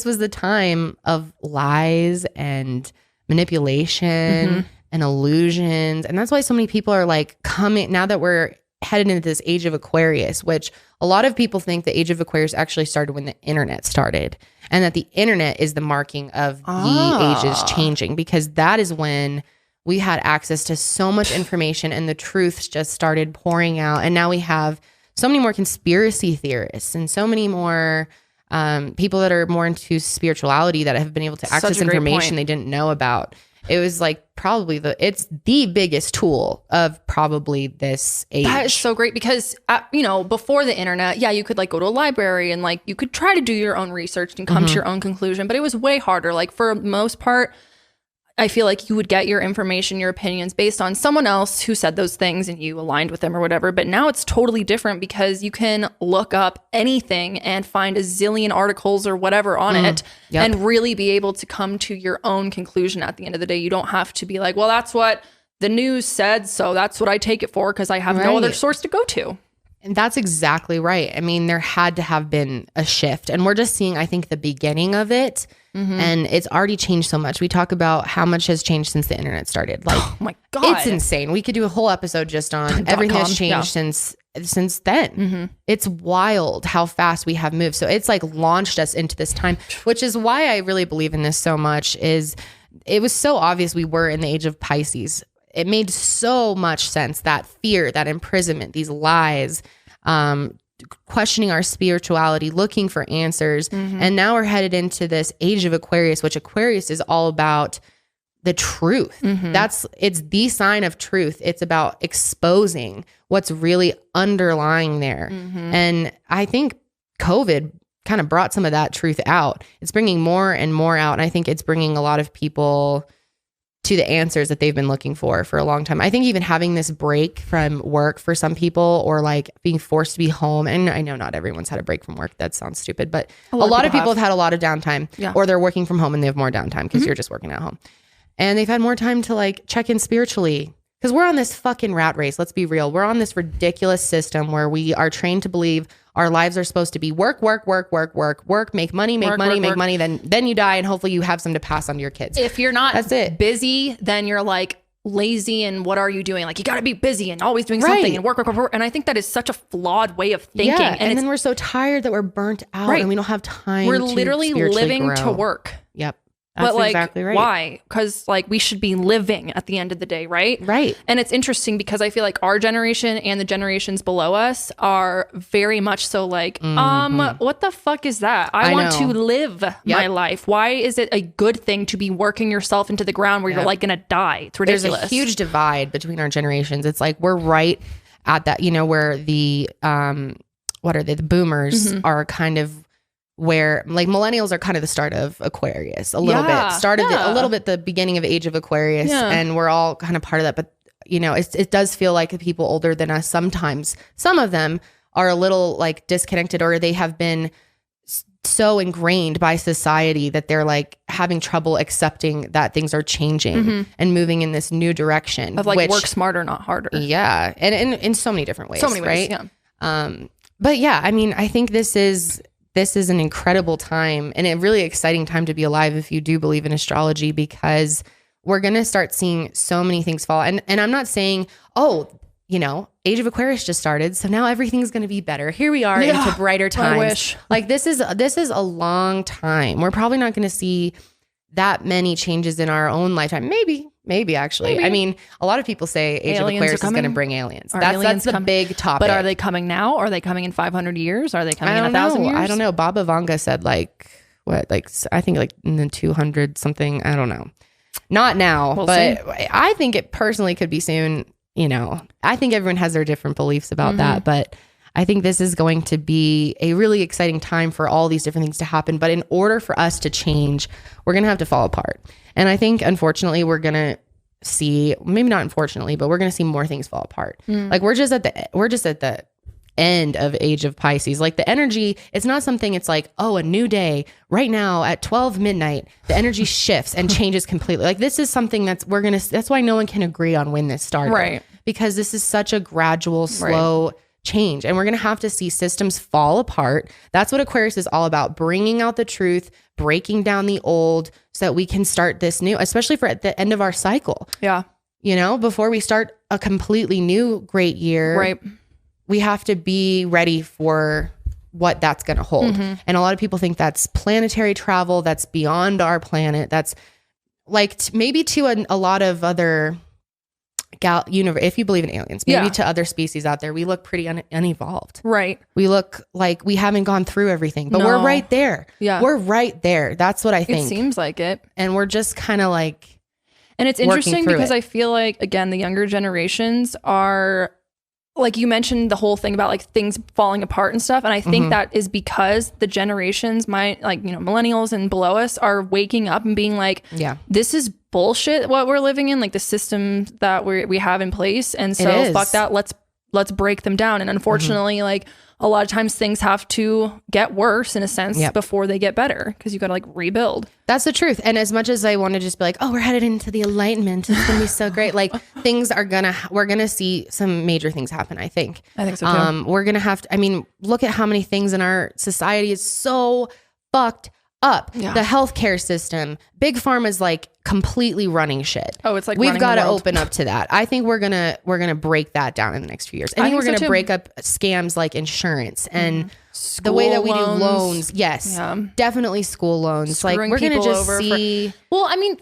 was the time of lies and manipulation and illusions. And that's why so many people are coming now that we're headed into this age of Aquarius, which a lot of people think the age of Aquarius actually started when the internet started, and that the internet is the marking of the ages changing, because that is when we had access to so much information and the truths just started pouring out. And now we have so many more conspiracy theorists and so many more people that are more into spirituality that have been able to access information they didn't know about. It was like probably it's the biggest tool of probably this age. That is so great because, before the internet, you could like go to a library and like you could try to do your own research and come to your own conclusion, but it was way harder. Like for the most part, I feel like you would get your information, your opinions based on someone else who said those things and you aligned with them or whatever. But now it's totally different because you can look up anything and find a zillion articles or whatever on it and really be able to come to your own conclusion at the end of the day. You don't have to be like, well, that's what the news said, so that's what I take it for because I have no other source to go to. And that's exactly right. I mean, there had to have been a shift. And we're just seeing, I think, the beginning of it. And it's already changed so much. We talk about how much has changed since the internet started. Like, oh my God. It's insane. We could do a whole episode just on everything that's changed since then. It's wild how fast we have moved. So it's like launched us into this time, which is why I really believe in this so much. Is it was so obvious we were in the age of Pisces. It made so much sense, that fear, that imprisonment, these lies, questioning our spirituality, looking for answers. And now we're headed into this age of Aquarius, which Aquarius is all about the truth. It's the sign of truth. It's about exposing what's really underlying there. And I think COVID kind of brought some of that truth out. It's bringing more and more out. And I think it's bringing a lot of people to the answers that they've been looking for a long time. I think even having this break from work for some people, or like being forced to be home. And I know not everyone's had a break from work. That sounds stupid, but a lot of people have had a lot of downtime, or they're working from home and they have more downtime because you're just working at home. And they've had more time to like check in spiritually, because we're on this fucking rat race. Let's be real. We're on this ridiculous system where we are trained to believe our lives are supposed to be work, make money, then you die, and hopefully you have some to pass on to your kids. If you're not busy, then you're like lazy, and what are you doing? Like, you got to be busy and always doing something and work. And I think that is such a flawed way of thinking. Yeah, and then we're so tired that we're burnt out and we don't have time. We're literally living to work. Yep. That's exactly right. Why? Because like we should be living at the end of the day, right? Right. And it's interesting because I feel like our generation and the generations below us are very much so like, what the fuck is that? I want to live my life. Why is it a good thing to be working yourself into the ground where you're like gonna die? It's ridiculous. There's a huge divide between our generations. It's like we're right at that, where the the boomers are kind of, where like millennials are kind of the start of Aquarius, a little bit, the beginning of Age of Aquarius, and we're all kind of part of that. But it does feel like the people older than us, sometimes some of them are a little like disconnected, or they have been so ingrained by society that they're like having trouble accepting that things are changing and moving in this new direction of like work smarter, not harder. Yeah, and in so many different ways. So many ways, right? Yeah. But yeah, I mean, I think this is an incredible time and a really exciting time to be alive if you do believe in astrology, because we're going to start seeing so many things fall. And I'm not saying, Age of Aquarius just started, so now everything's going to be better. Here we are into brighter times. I wish. Like this is a long time. We're probably not going to see that many changes in our own lifetime. Maybe actually. I mean, a lot of people say Age of Aquarius is going to bring aliens. That's the big topic. But are they coming now? Are they coming in 500 years? Are they coming in 1,000 years? I don't know. Baba Vanga said I think like in the 200 something. I don't know. Not now, but see. I think it personally could be soon. I think everyone has their different beliefs about that, but I think this is going to be a really exciting time for all these different things to happen. But in order for us to change, we're going to have to fall apart. And I think, unfortunately, we're going to see, maybe not unfortunately, but we're going to see more things fall apart. Like we're just at the end of Age of Pisces. Like the energy, it's not something, it's like, oh, a new day right now at 12 midnight, the energy shifts and changes completely. Like this is something that's why no one can agree on when this started. Right. Because this is such a gradual, slow change, and we're going to have to see systems fall apart. That's what Aquarius is all about, bringing out the truth, breaking down the old so that we can start this new, especially for at the end of our cycle. Yeah. Before we start a completely new great year, right? We have to be ready for what that's going to hold. And a lot of people think that's planetary travel, that's beyond our planet. That's like maybe to a lot of other if you believe in aliens, maybe to other species out there, we look pretty unevolved. Right. We look like we haven't gone through everything, but we're right there. Yeah. We're right there. That's what I think. It seems like it. And we're just kind of like, and it's interesting because I feel like, again, the younger generations are, like you mentioned the whole thing about like things falling apart and stuff. And I think that is because the generations, millennials and below us are waking up and being like, this is bullshit what we're living in, like the system that we have in place. And so fuck that. Let's break them down. And unfortunately, like a lot of times things have to get worse in a sense before they get better, because you got to like rebuild. That's the truth. And as much as I want to just be like, oh, we're headed into the Enlightenment, it's gonna be so great, like we're gonna see some major things happen. I think so too. We're gonna have to, look at how many things in our society is so fucked up. The healthcare system, big pharma is like completely running shit. Oh, it's like we've got to open up to that. I think we're gonna break that down in the next few years. I think we're gonna break up scams like insurance and the way that we do loans. Yes, definitely school loans. Screwing like we're gonna just see.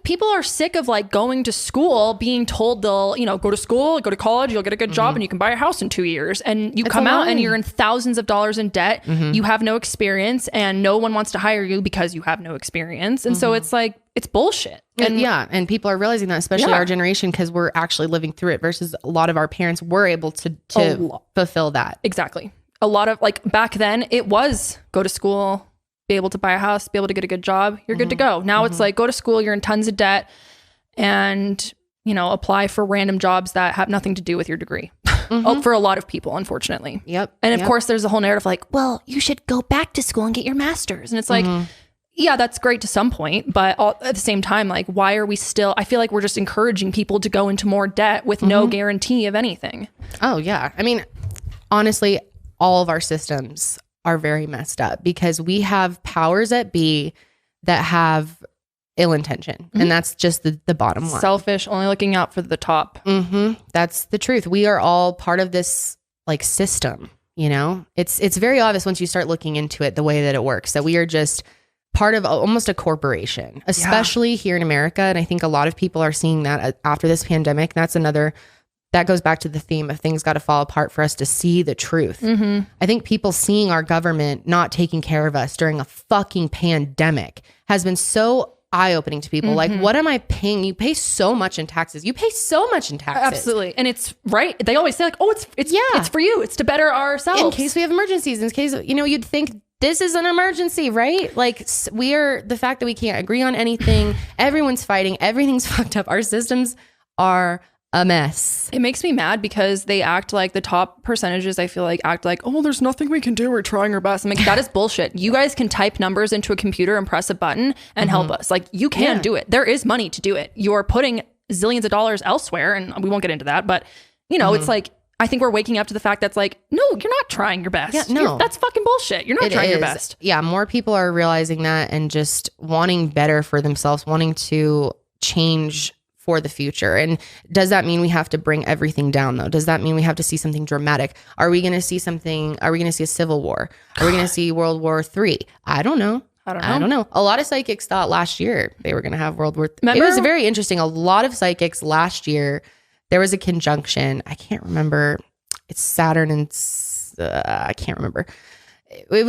People are sick of like going to school, being told they'll go to school, go to college, you'll get a good job, and you can buy a house in 2 years, and you come out and you're in thousands of dollars in debt. You have no experience, and no one wants to hire you because you have no experience, and so it's like it's bullshit. And people are realizing that, especially our generation, because we're actually living through it versus a lot of our parents were able to fulfill that. Exactly. A lot of like back then it was go to school, be able to buy a house, be able to get a good job, you're good to go. Now it's like go to school, you're in tons of debt, and apply for random jobs that have nothing to do with your degree. For a lot of people, unfortunately. And of course there's a whole narrative like, well, you should go back to school and get your master's. And it's like, yeah, that's great to some point, but at the same time, like, why are we still, I feel like we're just encouraging people to go into more debt with no guarantee of anything. Oh yeah. Honestly, all of our systems are very messed up because we have powers that be that have ill intention. And that's just the bottom line. Selfish, only looking out for the top. That's the truth. We are all part of this like system, it's very obvious once you start looking into it, the way that it works, that we are just part of almost a corporation, especially here in America. And I think a lot of people are seeing that after this pandemic. That goes back to the theme of things got to fall apart for us to see the truth. I think people seeing our government not taking care of us during a fucking pandemic has been so eye-opening to people. Like, what am I paying? You pay so much in taxes. Absolutely. And it's right. They always say like, oh, it's for you. It's to better ourselves. In case we have emergencies, in case, you'd think this is an emergency, right? Like the fact that we can't agree on anything, everyone's fighting, everything's fucked up. Our systems are a mess. It makes me mad because they act like the top percentages, I feel like, act like, oh, there's nothing we can do. We're trying our best. I'm like, that is bullshit. You guys can type numbers into a computer and press a button and help us. Like, you can do it. There is money to do it. You're putting zillions of dollars elsewhere, and we won't get into that. But, it's like, I think we're waking up to the fact that's like, no, you're not trying your best. Yeah, no. That's fucking bullshit. You're not trying your best. Yeah, more people are realizing that and just wanting better for themselves, wanting to change for the future. And does that mean we have to bring everything down though? Does that mean we have to see something dramatic? Are we going to see a civil war? Are we going to see World War III? I don't know. A lot of psychics thought last year they were going to have World War III. It was very interesting. A lot of psychics last year, there was a conjunction. I can't remember. It's Saturn and I can't remember. It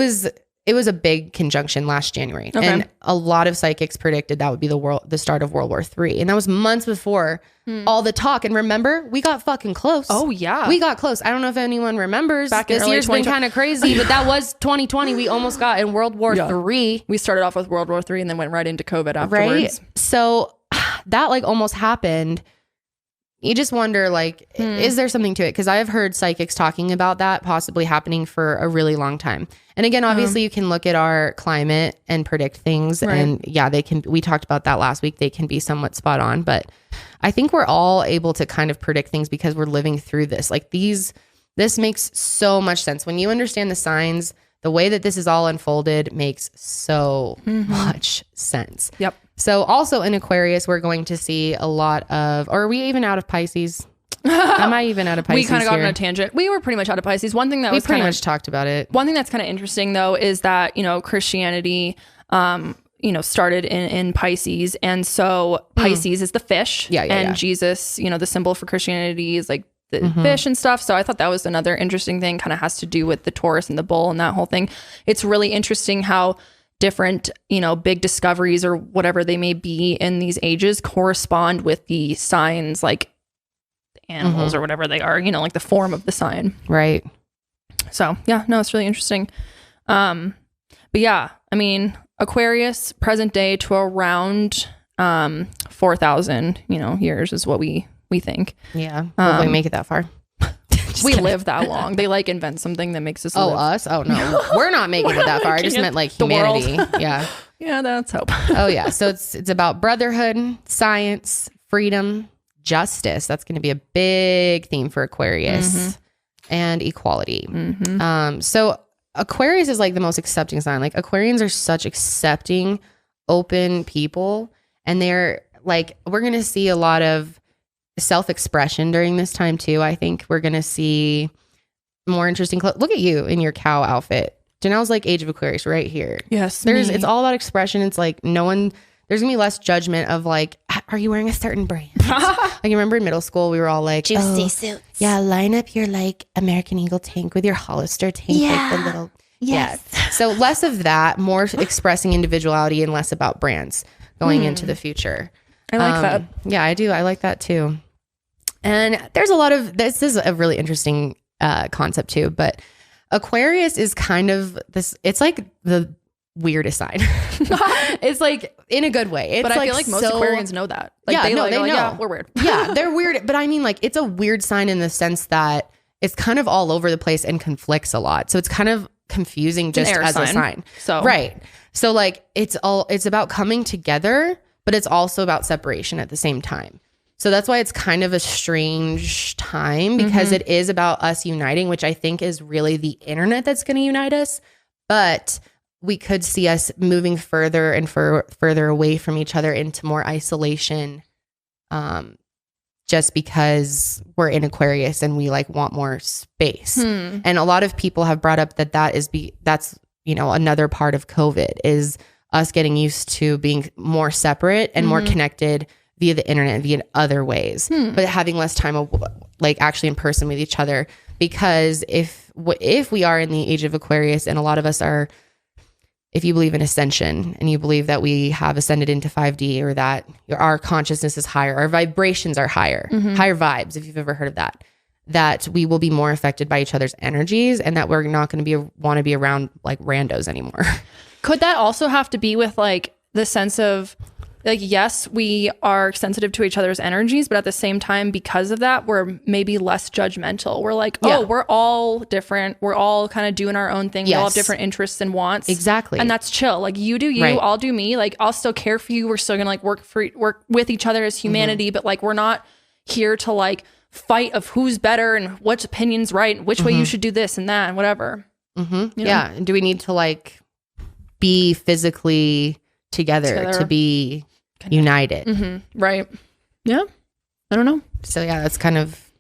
was a big conjunction last January. Okay. And a lot of psychics predicted that would be the start of World War III. And that was months before all the talk. And remember, we got fucking close. Oh, yeah. We got close. I don't know if anyone remembers. This year's been kind of crazy, but that was 2020. We almost got in World War III. We started off with World War III and then went right into COVID afterwards. Right? So that like almost happened. You just wonder, like, is there something to it? Because I have heard psychics talking about that possibly happening for a really long time. And again, obviously, you can look at our climate and predict things. Right. And yeah, they can. We talked about that last week. They can be somewhat spot on. But I think we're all able to kind of predict things because we're living through this. Like this makes so much sense. When you understand the signs, the way that this is all unfolded makes so much sense. Yep. So also in Aquarius, we're going to see a lot of, or are we even out of Pisces? Am I even out of Pisces? We kind of got on a tangent. We were pretty much out of Pisces. One thing that was pretty much talked about it. One thing that's kind of interesting though, is that, Christianity, started in Pisces. And so Pisces is the fish. And Jesus, the symbol for Christianity is like the fish and stuff. So I thought that was another interesting thing, kind of has to do with the Taurus and the bull and that whole thing. It's really interesting how different, big discoveries or whatever they may be in these ages correspond with the signs, like animals or whatever they are, like the form of the sign. Right. So yeah, no, it's really interesting. But yeah, I mean, Aquarius present day to around 4,000, years is what we think. Yeah. Hopefully make it that far. We live that long. They like invent something that makes us live. Us? Oh no. We're not making it that far. I just meant like humanity. Yeah. Yeah, that's hope. Oh yeah. So it's about brotherhood, science, freedom, justice. That's going to be a big theme for Aquarius, and equality. So Aquarius is like the most accepting sign. Like Aquarians are such accepting, open people, and they're like, we're going to see a lot of self-expression during this time too. I think we're going to see more interesting look at you in your cow outfit. Janelle's like Age of Aquarius right here. Yes. It's all about expression. It's like there's gonna be less judgment of like, are you wearing a certain brand? Like, you remember in middle school, we were all like, juicy suits. Yeah, line up your like American Eagle tank with your Hollister tank. Like the little, yes. Yeah. So less of that, more expressing individuality and less about brands going into the future. I like that. Yeah, I do. I like that too. And there's a lot of, this is a really interesting concept too, but Aquarius is kind of this, it's like the weirdest sign. It's like in a good way. It's but I feel like most Aquarians know that. Like, they know. Yeah, we're weird. Yeah, they're weird. But I mean, like, it's a weird sign in the sense that it's kind of all over the place and conflicts a lot. So it's kind of confusing just as a sign. So right. So like it's about coming together, but it's also about separation at the same time. So that's why it's kind of a strange time, because it is about us uniting, which I think is really the internet that's going to unite us. But we could see us moving further and further away from each other into more isolation, just because we're in Aquarius and we like want more space. And a lot of people have brought up that's another part of COVID is us getting used to being more separate and more connected via the internet, via other ways, but having less time of like actually in person with each other. Because if we are in the age of Aquarius, and a lot of us are, if you believe in ascension and you believe that we have ascended into 5D, or that our consciousness is higher, our vibrations are higher, higher vibes, if you've ever heard of that we will be more affected by each other's energies, and that we're not going to want to be around like randos anymore. Could that also have to be with like the sense of like, yes, we are sensitive to each other's energies, but at the same time, because of that, we're maybe less judgmental. We're like, we're all different. We're all kind of doing our own thing. We all have different interests and wants. Exactly. And that's chill. Like, you do you, I'll do me. Like, I'll still care for you. We're still gonna like work with each other as humanity, but like, we're not here to like fight of who's better and which opinion's right and which way you should do this and that and whatever. Yeah. And do we need to like be physically together to be united? Right. Yeah. I don't know. So yeah, that's kind of,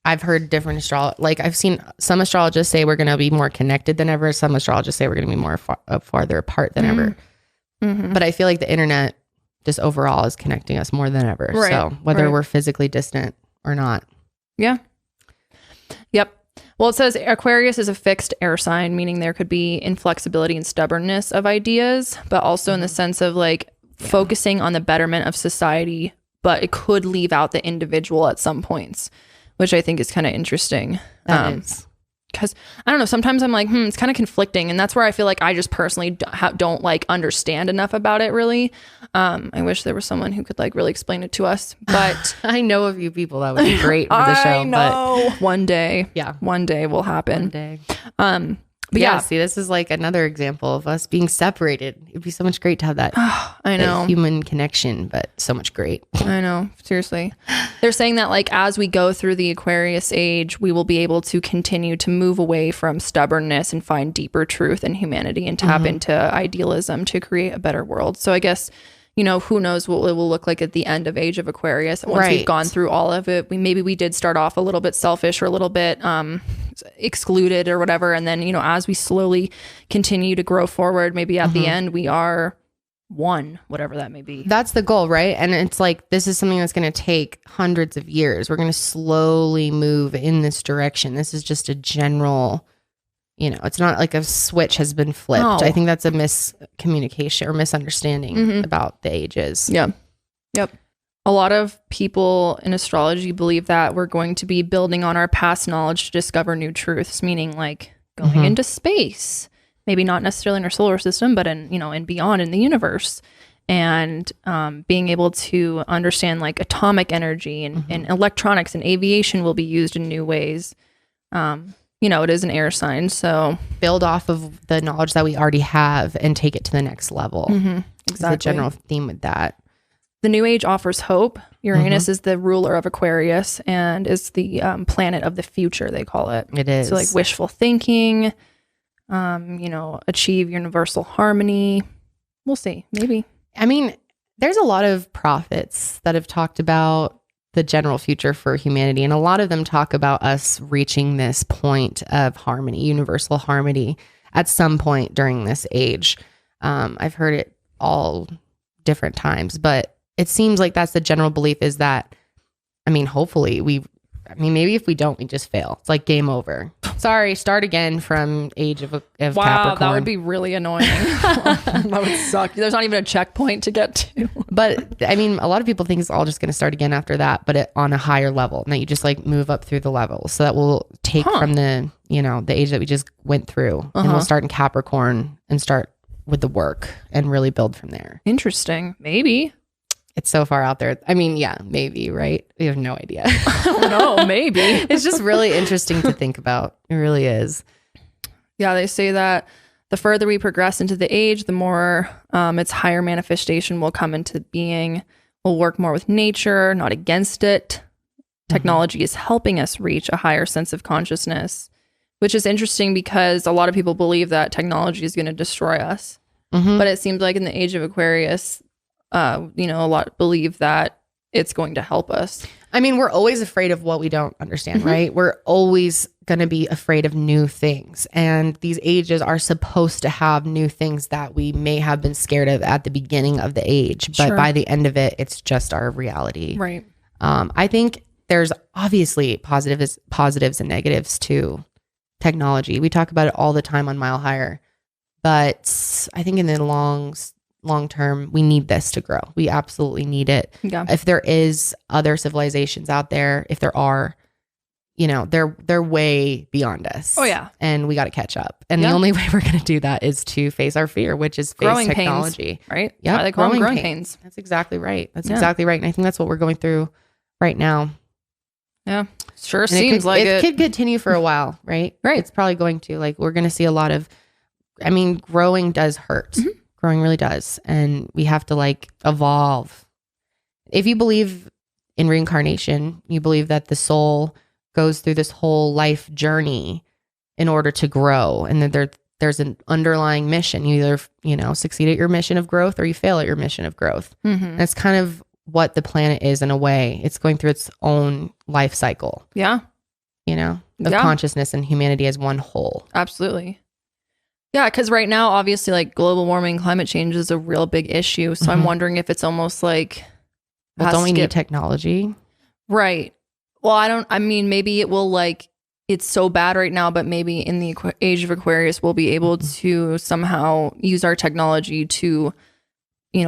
I've heard different like I've seen some astrologists say we're going to be more connected than ever. Some astrologists say we're going to be more farther apart than ever. But I feel like the internet just overall is connecting us more than ever. Right. So whether we're physically distant or not. Yeah. Yep. Well, it says Aquarius is a fixed air sign, meaning there could be inflexibility and stubbornness of ideas, but also in the sense of like focusing on the betterment of society, but it could leave out the individual at some points, which I think is kind of interesting. Because I don't know, sometimes I'm like, it's kind of conflicting. And that's where I feel like I just personally don't like understand enough about it really. I wish there was someone who could like really explain it to us, but I know a few people that would be great for the show. I know. But one day will happen. One day. But yeah, see, this is like another example of us being separated. It'd be so much great to have that. I know, that human connection, but so much great. I know, seriously. They're saying that like as we go through the Aquarius age, we will be able to continue to move away from stubbornness and find deeper truth and humanity and tap into idealism to create a better world. So I guess, who knows what it will look like at the end of Age of Aquarius. Once we've gone through all of it, we did start off a little bit selfish or a little bit excluded or whatever. And then, as we slowly continue to grow forward, maybe at the end we are one, whatever that may be. That's the goal, right? And it's like, this is something that's going to take hundreds of years. We're going to slowly move in this direction. This is just a general, it's not like a switch has been flipped. No. I think that's a miscommunication or misunderstanding about the ages. Yeah. Yep. A lot of people in astrology believe that we're going to be building on our past knowledge to discover new truths, meaning like going into space. Maybe not necessarily in our solar system, but and beyond in the universe, and being able to understand like atomic energy and electronics and aviation will be used in new ways. It is an air sign, so build off of the knowledge that we already have and take it to the next level. Exactly. It's the general theme with that. The new age offers hope. Uranus is the ruler of Aquarius and is the planet of the future, they call it. It is. So like wishful thinking, achieve universal harmony. We'll see. Maybe. I mean, there's a lot of prophets that have talked about the general future for humanity. And a lot of them talk about us reaching this point of harmony, universal harmony at some point during this age. I've heard it all different times, but it seems like that's the general belief is that, hopefully maybe if we don't, we just fail. It's like game over. Sorry, start again from Age of Capricorn. Wow, that would be really annoying. That would suck. There's not even a checkpoint to get to. But a lot of people think it's all just going to start again after that, but on a higher level. And that you just like move up through the levels. So that will take from the age that we just went through. And we'll start in Capricorn and start with the work and really build from there. Interesting. Maybe. It's so far out there. Yeah, maybe, right? We have no idea. No, maybe. It's just really interesting to think about. It really is. Yeah, they say that the further we progress into the age, the more its higher manifestation will come into being. We'll work more with nature, not against it. Technology is helping us reach a higher sense of consciousness, which is interesting because a lot of people believe that technology is going to destroy us. But it seems like in the Age of Aquarius, a lot believe that it's going to help us. We're always afraid of what we don't understand, right? We're always going to be afraid of new things. And these ages are supposed to have new things that we may have been scared of at the beginning of the age. But by the end of it, it's just our reality. Right. I think there's obviously positives and negatives to technology. We talk about it all the time on Mile Higher. But I think in the long term, we need this to grow. We absolutely need it. Yeah. If there is other civilizations out there, if there are, they're way beyond us. Oh yeah. And we got to catch up. And the only way we're going to do that is to face our fear, which is face growing technology. Pains, right? Yeah. They call them growing pains. That's exactly right. That's exactly right. And I think that's what we're going through right now. Yeah. Sure And seems like it. It could continue for a while, right? Right. It's probably going to. Like, we're going to see a lot of, growing does hurt. Growing really does. And we have to evolve. If you believe in reincarnation, you believe that the soul goes through this whole life journey in order to grow. And that there's an underlying mission. You either, succeed at your mission of growth or you fail at your mission of growth. That's kind of what the planet is in a way. It's going through its own life cycle. Yeah. Of consciousness and humanity as one whole. Absolutely. Yeah, because right now, obviously, global warming, climate change is a real big issue. So I'm wondering if it's almost like... Well, don't we need technology? Right. Well, maybe it will it's so bad right now, but maybe in the Age of Aquarius, we'll be able to somehow use our technology to,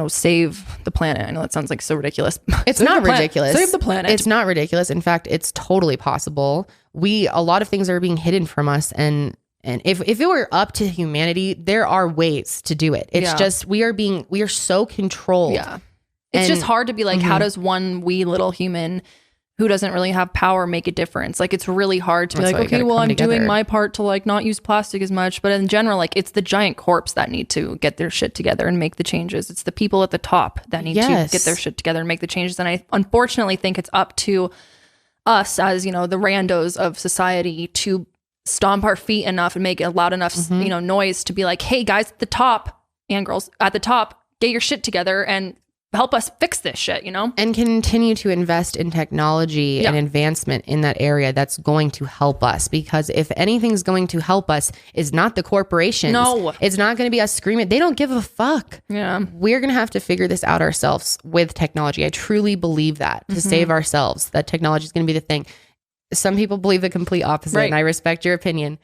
save the planet. I know that sounds so ridiculous. It's not ridiculous. Save the planet. It's not ridiculous. In fact, it's totally possible. A lot of things are being hidden from us, and if it were up to humanity, there are ways to do it. It's just we are so controlled. Yeah. It's just hard to be how does one wee little human who doesn't really have power make a difference? It's really hard to be okay, well, I'm doing my part to not use plastic as much. But in general, it's the giant corps that need to get their shit together and make the changes. It's the people at the top that need to get their shit together and make the changes. And I unfortunately think it's up to us as, the randos of society to stomp our feet enough and make it loud enough, noise to be hey, guys at the top and girls at the top, get your shit together and help us fix this shit, you know? And continue to invest in technology and advancement in that area that's going to help us. Because if anything's going to help us is not the corporations. No. It's not going to be us screaming. They don't give a fuck. Yeah. We're going to have to figure this out ourselves with technology. I truly believe that to save ourselves, that technology is going to be the thing. Some people believe the complete opposite, and I respect your opinion.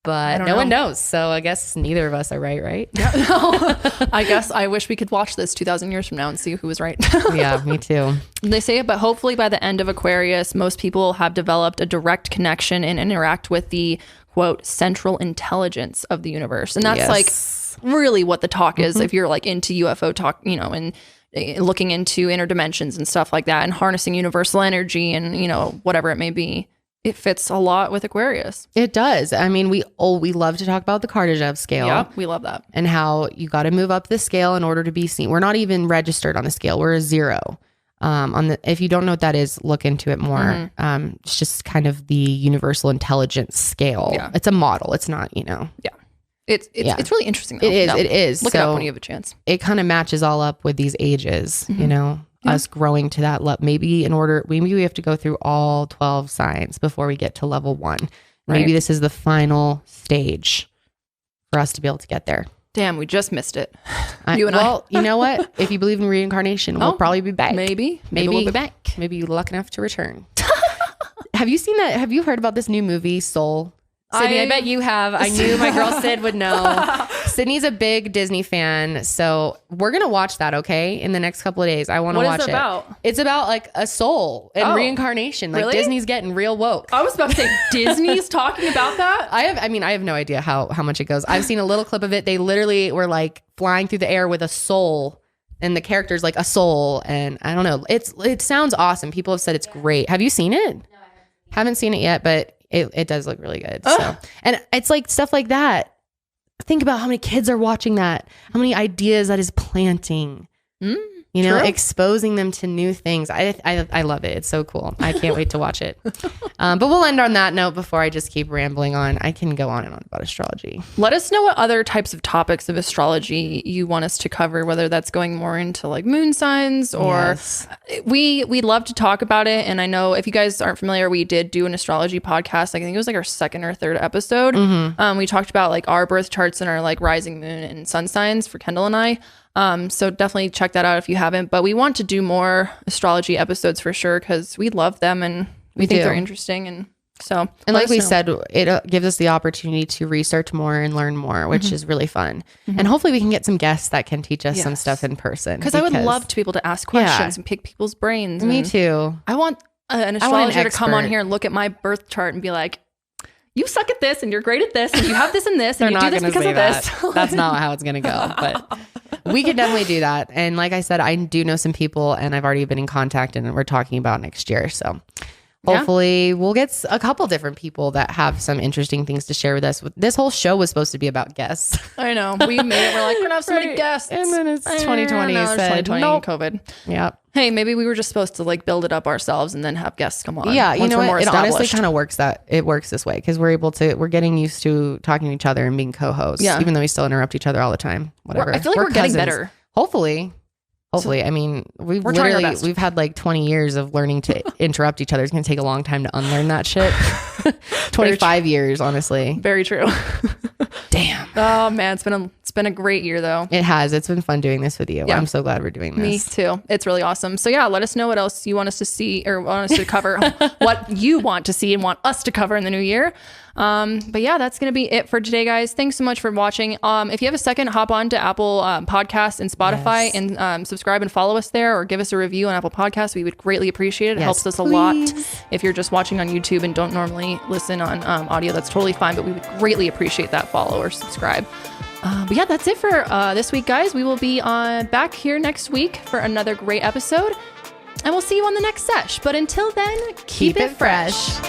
But no one knows. So I guess neither of us are right? Yeah, no. I guess I wish we could watch this 2,000 years from now and see who was right. Yeah, me too. They say it, but hopefully by the end of Aquarius, most people have developed a direct connection and interact with the, quote, central intelligence of the universe. And that's like really what the talk is if you're like into UFO talk, you know, and looking into inner dimensions and stuff like that and harnessing universal energy and, you know, whatever it may be. It fits a lot with Aquarius. It does. I mean, we love to talk about the Kardashev scale. Yeah, we love that. And how you got to move up the scale in order to be seen. We're not even registered on the scale. We're a 0. If you don't know what that is, look into it more. It's just kind of the universal intelligence scale. Yeah. It's a model. It's not, you know. Yeah. It's really interesting though. It is. Look it up when you have a chance. It kind of matches all up with these ages, you know. Us growing to that level. Maybe we have to go through all 12 signs before we get to level 1. Maybe this is the final stage for us to be able to get there. Damn, we just missed it. You know what? If you believe in reincarnation, we'll probably be back. Maybe we'll be back. Maybe you're lucky enough to return. Have you seen that? Have you heard about this new movie, Soul? Sydney, I bet you have. I knew my girl Sid would know. Sydney's a big Disney fan, so we're gonna watch that. Okay, in the next couple of days, I want to watch it. What is it about? It's about like a soul and reincarnation. Like really? Disney's getting real woke. I was about to say Disney's talking about that. I have no idea how much it goes. I've seen a little clip of it. They literally were like flying through the air with a soul, and the character's like a soul. And I don't know. It sounds awesome. People have said it's great. Have you seen it? No, I haven't seen it yet, but it does look really good. So, and it's like stuff like that. Think about how many kids are watching that, how many ideas that is planting, you know, exposing them to new things. I love it. It's so cool. I can't wait to watch it. But we'll end on that note before I just keep rambling on. I can go on and on about astrology. Let us know what other types of topics of astrology you want us to cover, whether that's going more into like moon signs or we'd love to talk about it. And I know if you guys aren't familiar, we did do an astrology podcast. I think it was like our 2nd or 3rd episode. We talked about like our birth charts and our like rising moon and sun signs for Kendall and I. So definitely check that out if you haven't, but we want to do more astrology episodes for sure because we love them and we think they're interesting. And so, and like we said, it gives us the opportunity to research more and learn more, which is really fun. And hopefully we can get some guests that can teach us some stuff in person. Because I would love to be able to ask questions and pick people's brains. Me too. I want an astrologer to come on here and look at my birth chart and be like, you suck at this and you're great at this and you have this and this and you do this because of this. That's not how it's going to go, but we could definitely do that. And like I said, I do know some people and I've already been in contact and we're talking about next year. So hopefully we'll get a couple different people that have some interesting things to share with us. This whole show was supposed to be about guests. I know. We made it. We're like, we're going to have so many guests. And then it's 2020. No, 2020 nope. COVID. Yep. Hey, maybe we were just supposed to like build it up ourselves and then have guests come on. Yeah, you know what? It honestly kind of works this way because we're getting used to talking to each other and being co-hosts. Yeah. Even though we still interrupt each other all the time. Whatever. I feel like we're getting better. Hopefully. I mean, we've had like 20 years of learning to interrupt each other. It's going to take a long time to unlearn that shit. 25 years, honestly. Very true. Damn. Oh man, it's been a great year though. It has. It's been fun doing this with you. Yeah. I'm so glad we're doing this. Me too. It's really awesome. So yeah, let us know what else you want us to see or want us to cover, what you want to see and want us to cover in the new year. But yeah, that's going to be it for today, guys. Thanks so much for watching. If you have a second, hop on to Apple Podcasts and Spotify and subscribe and follow us there or give us a review on Apple Podcasts. We would greatly appreciate it. It helps us a lot. If you're just watching on YouTube and don't normally listen on audio, that's totally fine, but we would greatly appreciate that follow or subscribe. But yeah, that's it for this week, guys. We will be back here next week for another great episode and we'll see you on the next sesh. But until then, keep it fresh.